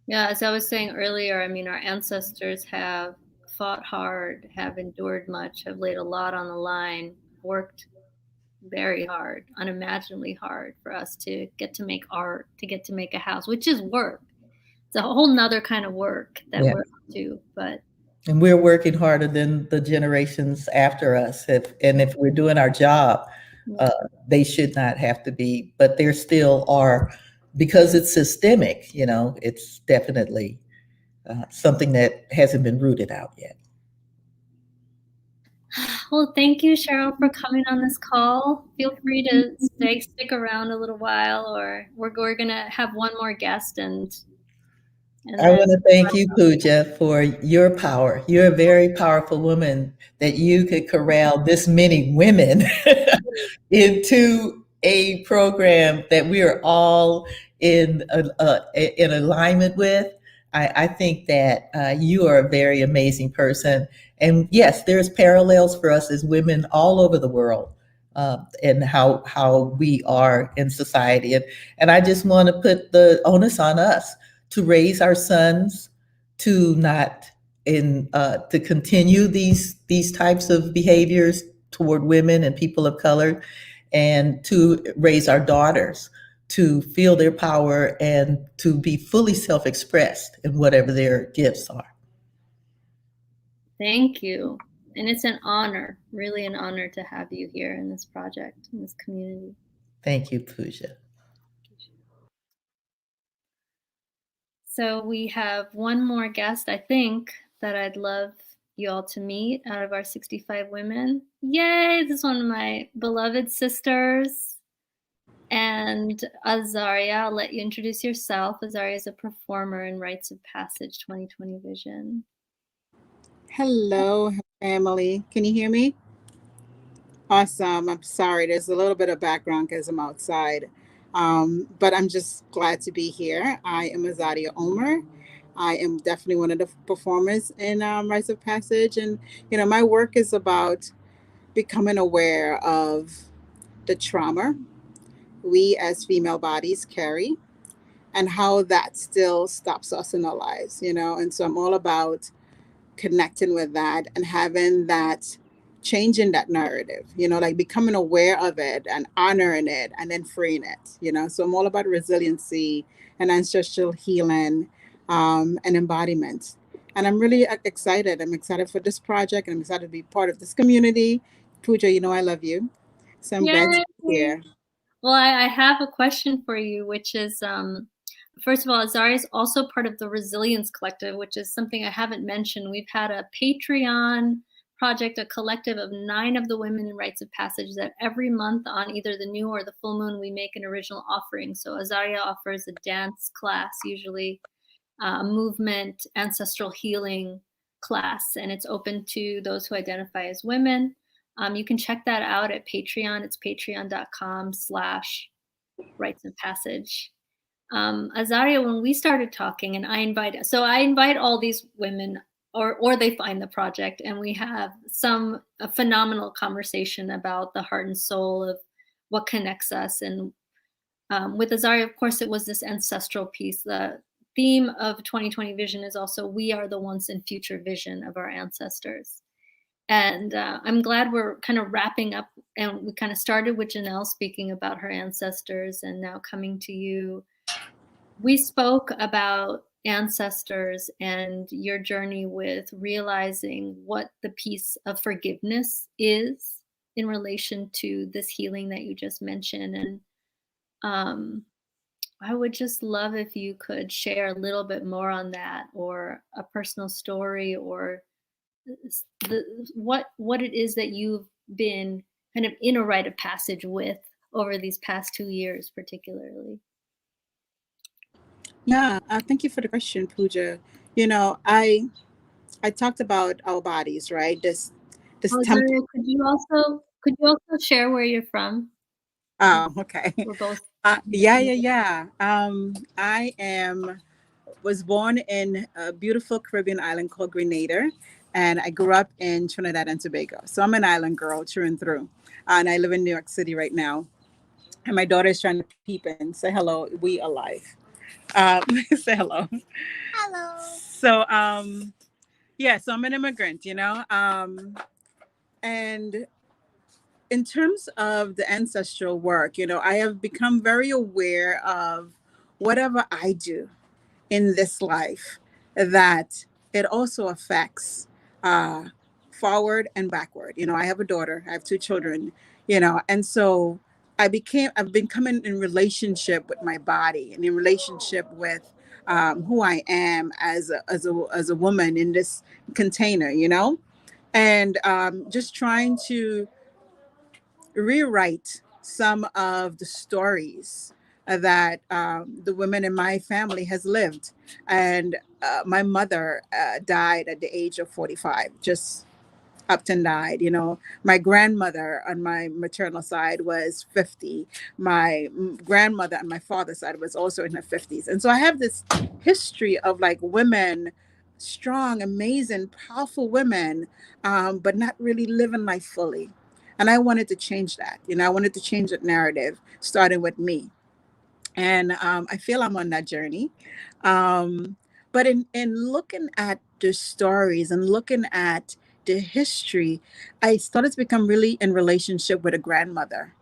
Yeah, as I was saying earlier, I mean, our ancestors have fought hard, have endured much, have laid a lot on the line, worked very hard, unimaginably hard for us to get to make art, to get to make a house, which is work. It's a whole nother kind of work that Yeah. we're up to, but And we're working harder than the generations after us. If we're doing our job, they should not have to be, but there still are, because it's systemic, it's definitely something that hasn't been rooted out yet. well, thank you, Cheryl, for coming on this call. Feel free to stick around a little while, or we're gonna have one more guest and I want to thank you, Pooja, for your power. You're a very powerful woman that you could corral this many women into a program that we are all in alignment with. I think that you are a very amazing person. And yes, there's parallels for us as women all over the world, and how we are in society. And I just want to put the onus on us to raise our sons to not to continue these types of behaviors toward women and people of color, and to raise our daughters to feel their power and to be fully self-expressed in whatever their gifts are. Thank you. And it's an honor, really an honor to have you here in this project, in this community. Thank you, Pooja. So we have one more guest, I think, that I'd love you all to meet out of our 65 women. Yay! This is one of my beloved sisters. And Azaria, I'll let you introduce yourself. Azaria is a performer in Rites of Passage 2020 Vision. Hello, family. Can you hear me? Awesome. I'm sorry. There's a little bit of background because I'm outside. But I'm just glad to be here. I am Azaria Omer. I am definitely one of the performers in Rites of Passage. And, my work is about becoming aware of the trauma we as female bodies carry and how that still stops us in our lives, And so I'm all about connecting with that and having that, changing that narrative, like becoming aware of it and honoring it and then freeing it. So I'm all about resiliency and ancestral healing, and embodiment. And I'm really excited. I'm excited for this project, and I'm excited to be part of this community. Pooja, I love you. So I'm glad to be here. Well, I have a question for you, which is, first of all, Azaria is also part of the Resilience Collective, which is something I haven't mentioned. We've had a Patreon project, a collective of 9 of the women in Rites of Passage, that every month on either the new or the full moon, we make an original offering. So Azaria offers a dance class, usually a movement, ancestral healing class, and it's open to those who identify as women. You can check that out at Patreon. It's patreon.com/Rites of Passage. Azaria, when we started talking, and I invite all these women, or they find the project, and we have a phenomenal conversation about the heart and soul of what connects us. And with Azaria, of course, it was this ancestral piece. The theme of 2020 Vision is also, we are the once and future vision of our ancestors. And I'm glad we're kind of wrapping up, and we kind of started with Janelle speaking about her ancestors, and now coming to you. We spoke about ancestors and your journey with realizing what the piece of forgiveness is in relation to this healing that you just mentioned. And I would just love if you could share a little bit more on that, or a personal story, or what it is that you've been kind of in a rite of passage with over these past 2 years, particularly. Yeah, thank you for the question, Pooja. I I talked about our bodies, right? This Oh, temple. Zaria, could you also share where you're from? Oh, okay. We're both. Yeah. I was born in a beautiful Caribbean island called Grenada, and I grew up in Trinidad and Tobago. So I'm an island girl through and through, and I live in New York City right now. And my daughter is trying to peep in. Say hello. We alive. Say hello. Hello. So yeah. So I'm an immigrant. And in terms of the ancestral work, I have become very aware of whatever I do in this life, that it also affects uh, forward and backward. I have a daughter, I have two children, and so I've been coming in relationship with my body and in relationship with who I am as a woman in this container, and just trying to rewrite some of the stories that the women in my family has lived. And my mother died at the age of 45, just up and died. My grandmother on my maternal side was 50. My grandmother on my father's side was also in her 50s. And so I have this history of like women, strong, amazing, powerful women, but not really living life fully. And I wanted to change that. I wanted to change that narrative, starting with me. And I feel I'm on that journey. Um, but in looking at the stories and looking at the history, I started to become really in relationship with a grandmother,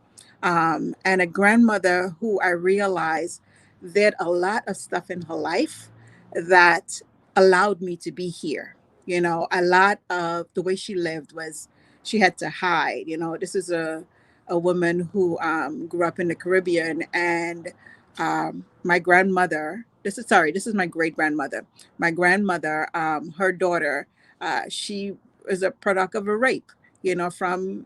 and a grandmother who I realized did a lot of stuff in her life that allowed me to be here. A lot of the way she lived was she had to hide. This is a woman who grew up in the Caribbean, and my grandmother, this is my great grandmother. My grandmother, her daughter, she was a product of a rape, from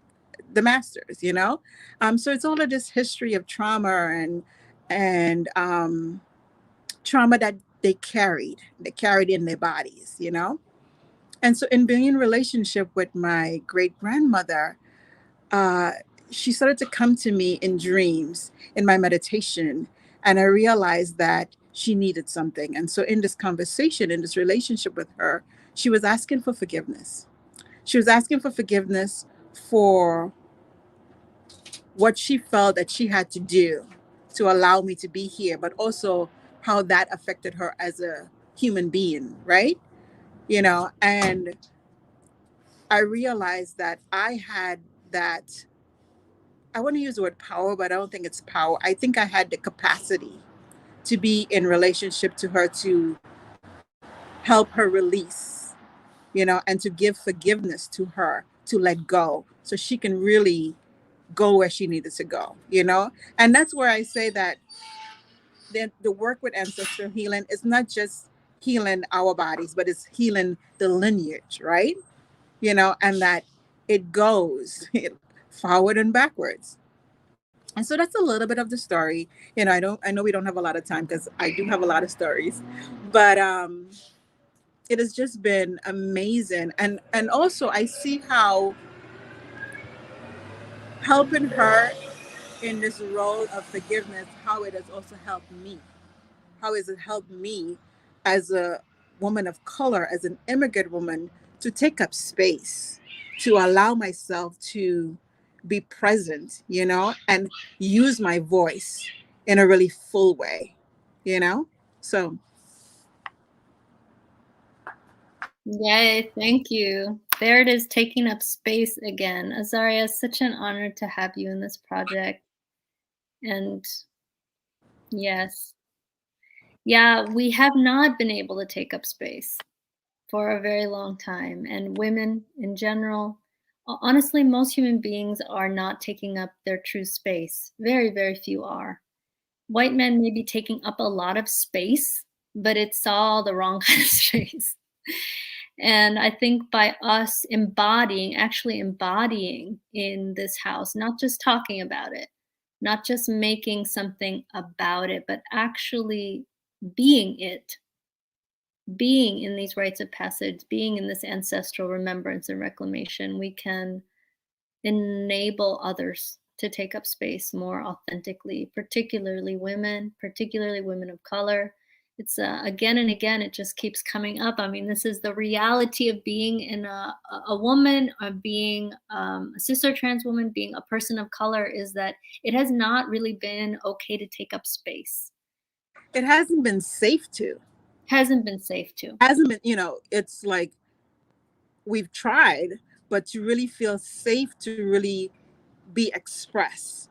the masters, so it's all of this history of trauma and trauma that they carried in their bodies, and so in being in relationship with my great grandmother, uh, she started to come to me in dreams in my meditation. And I realized that she needed something. And so, in this conversation, in this relationship with her, she was asking for forgiveness. She was asking for forgiveness for what she felt that she had to do to allow me to be here, but also how that affected her as a human being, right? And I realized that I had that. I want to use the word power, but I don't think it's power. I think I had the capacity to be in relationship to her, to help her release, and to give forgiveness to her, to let go so she can really go where she needed to go. And that's where I say that the work with ancestral healing is not just healing our bodies, but it's healing the lineage, right? And that it goes forward and backwards. And so that's a little bit of the story. I know we don't have a lot of time because I do have a lot of stories, but it has just been amazing. And also I see how helping her in this role of forgiveness, how it has also helped me. How has it helped me as a woman of color, as an immigrant woman, to take up space, to allow myself to be present, and use my voice in a really full way, you know? So, Yay, thank you. There it is, taking up space again. Azaria, it's such an honor to have you in this project. And yes, yeah, we have not been able to take up space for a very long time. And women in general, honestly, most human beings are not taking up their true space. Very, very few are. White men may be taking up a lot of space, but it's all the wrong kind of space. And I think by us actually embodying in this house, not just talking about it, not just making something about it, but actually being it, being in these rites of passage, being in this ancestral remembrance and reclamation, we can enable others to take up space more authentically, particularly women of color. It's again and again, it just keeps coming up. I mean, this is the reality of being in a woman, of being a cis or trans woman, being a person of color, is that it has not really been okay to take up space. It hasn't been safe to. Hasn't been safe to. Hasn't been, it's like we've tried, but to really feel safe to really be expressed.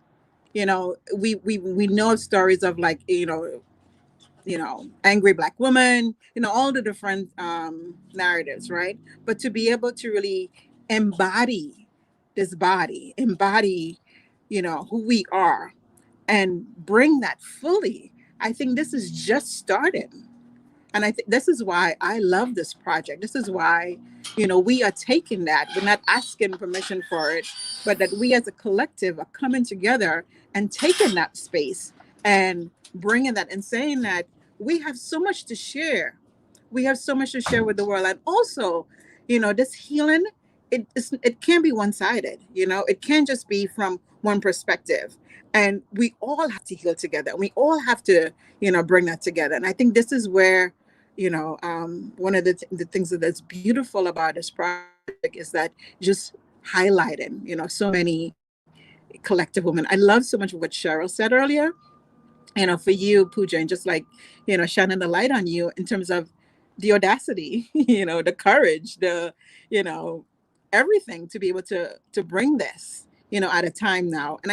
We know stories of, like, angry Black woman, all the different narratives, right? But to be able to really embody this body, embody, who we are, and bring that fully, I think this is just started. And I think this is why I love this project. This is why, we are taking that. We're not asking permission for it, but that we as a collective are coming together and taking that space and bringing that and saying that we have so much to share. We have so much to share with the world. And also, this healing, it can't be one-sided. It can't just be from one perspective. And we all have to heal together. We all have to, bring that together. And I think this is where, one of the things that's beautiful about this project is that just highlighting, so many collective women. I love so much what Cheryl said earlier, for you, Pooja, and just like, shining the light on you in terms of the audacity, the courage, the, everything to be able to bring this, at a time now. And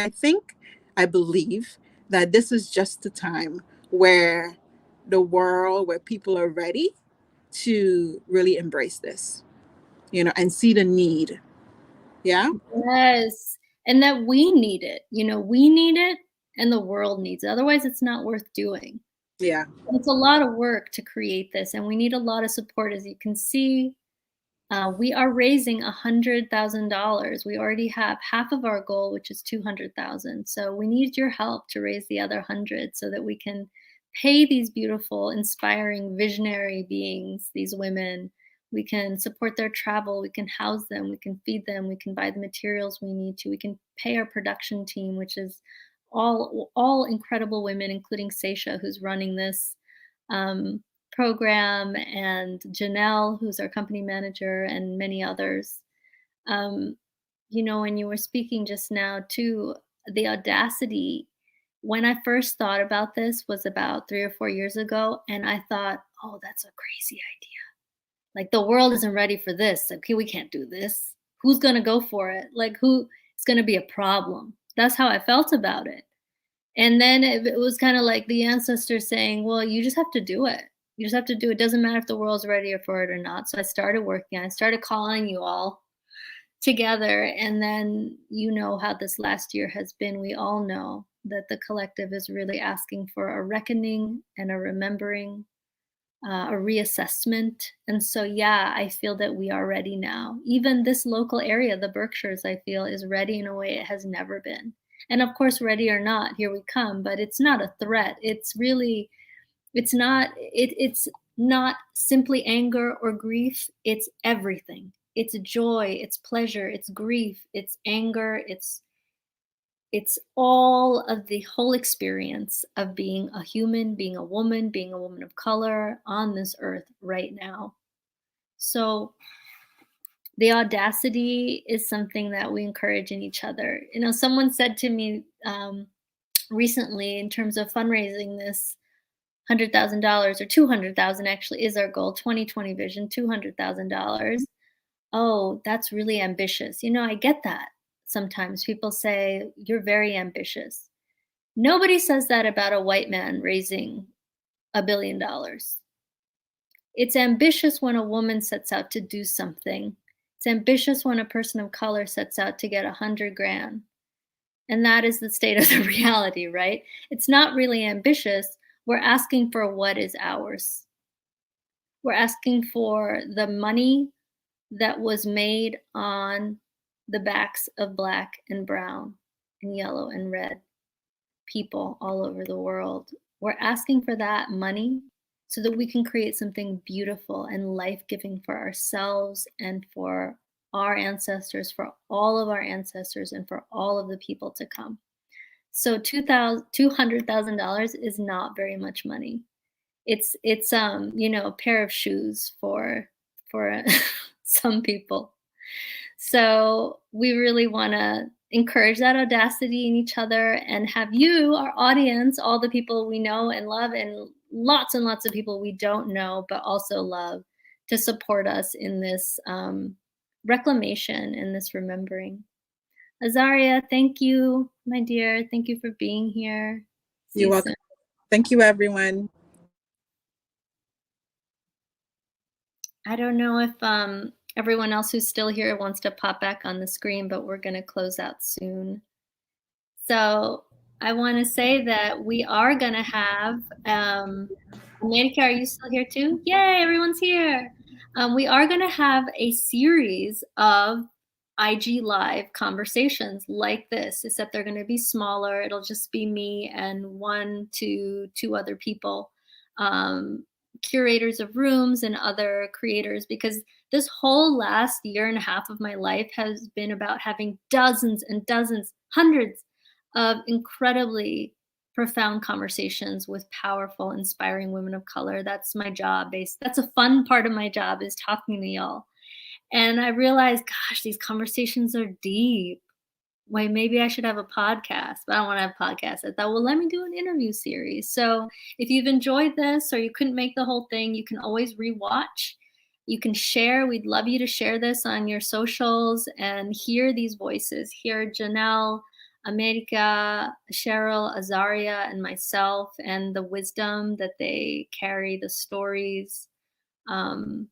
I believe that this is just the time where where people are ready to really embrace this, and see the need. Yeah. Yes. And that we need it. We need it and the world needs it. Otherwise, it's not worth doing. Yeah. It's a lot of work to create this, and we need a lot of support. As you can see, we are raising $100,000. We already have half of our goal, which is 200,000. So we need your help to raise the other 100 so that we can pay these beautiful, inspiring, visionary beings, these women. We can support their travel. We can house them. We can feed them. We can buy the materials we need to. We can pay our production team, which is all incredible women, including Seisha, who's running this program, and Janelle, who's our company manager, and many others. When you were speaking just now too, the audacity, when I first thought about this was about 3 or 4 years ago, and I thought, oh, that's a crazy idea. Like, the world isn't ready for this. Okay, we can't do this. Who's going to go for it? Like, who is going to be a problem? That's how I felt about it. And then it was kind of like the ancestors saying, well, you just have to do it. You just have to do it. It doesn't matter if the world's ready for it or not. So I started working. I started calling you all together. And then how this last year has been. We all know that the collective is really asking for a reckoning and a remembering, a reassessment. And so, yeah, I feel that we are ready now. Even this local area, the Berkshires, I feel is ready in a way it has never been. And of course, ready or not, here we come. But it's not a threat. It's not simply anger or grief. It's everything. It's joy, it's pleasure, it's grief, it's anger, it's all of the whole experience of being a human, being a woman of color on this earth right now. So the audacity is something that we encourage in each other. Someone said to me recently, in terms of fundraising this, $100,000 or 200,000 actually is our goal, 2020 vision, $200,000. Oh, that's really ambitious. I get that. Sometimes people say, you're very ambitious. Nobody says that about a white man raising $1 billion. It's ambitious when a woman sets out to do something. It's ambitious when a person of color sets out to get 100 grand. And that is the state of the reality, right? It's not really ambitious. We're asking for what is ours. We're asking for the money that was made on the backs of Black and brown and yellow and red people all over the world. We're asking for that money so that we can create something beautiful and life-giving for ourselves and for our ancestors, for all of our ancestors, and for all of the people to come. So $200,000 is not very much money. It's you know, a pair of shoes for some people. So we really want to encourage that audacity in each other and have you, our audience, all the people we know and love, and lots of people we don't know but also love, to support us in this reclamation and this remembering. Azaria, thank you, my dear. Thank you for being here. See You're you welcome. soon. Thank you, everyone. I don't know if everyone else who's still here wants to pop back on the screen, but we're going to close out soon. So I want to say that we are going to have, America, are you still here too? Yay, everyone's here. We are going to have a series of IG Live conversations like this, except they're going to be smaller. It'll just be me and 1 to 2 other people, curators of rooms and other creators, because this whole last year and a half of my life has been about having dozens and dozens, hundreds of incredibly profound conversations with powerful, inspiring women of color. That's my job. That's a fun part of my job, is talking to y'all. And I realized, gosh, these conversations are deep. Wait, maybe I should have a podcast, but I don't want to have a podcast. I thought, well, let me do an interview series. So if you've enjoyed this or you couldn't make the whole thing, you can always rewatch. You can share. We'd love you to share this on your socials and hear these voices. Hear Janelle, America, Cheryl, Azaria, and myself, and the wisdom that they carry, the stories, and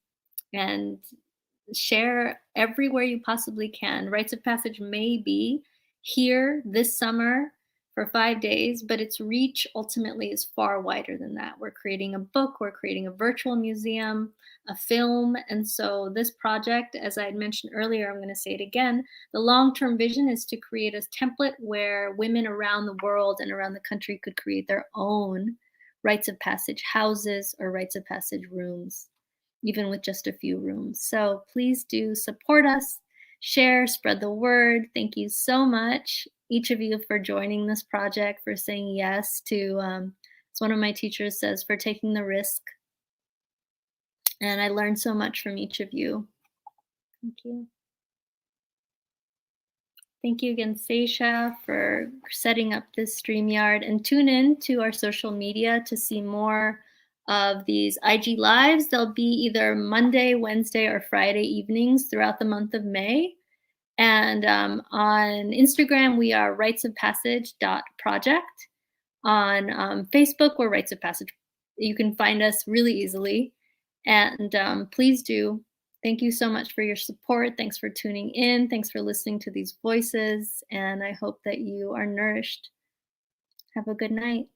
share everywhere you possibly can. Rites of Passage may be here this summer for 5 days, but its reach ultimately is far wider than that. We're creating a book, we're creating a virtual museum, a film. And so this project, as I had mentioned earlier, I'm going to say it again, the long-term vision is to create a template where women around the world and around the country could create their own Rites of Passage houses or Rites of Passage rooms, even with just a few rooms. So please do support us, share, spread the word. Thank you so much, each of you, for joining this project, for saying yes to, as one of my teachers says, for taking the risk. And I learned so much from each of you. Thank you. Thank you again, Seisha, for setting up this StreamYard. And tune in to our social media to see more of these IG Lives. They'll be either Monday, Wednesday, or Friday evenings throughout the month of May. And on Instagram, we are ritesofpassage.project. On Facebook, we're Rites of Passage. You can find us really easily. And please do. Thank you so much for your support. Thanks for tuning in. Thanks for listening to these voices. And I hope that you are nourished. Have a good night.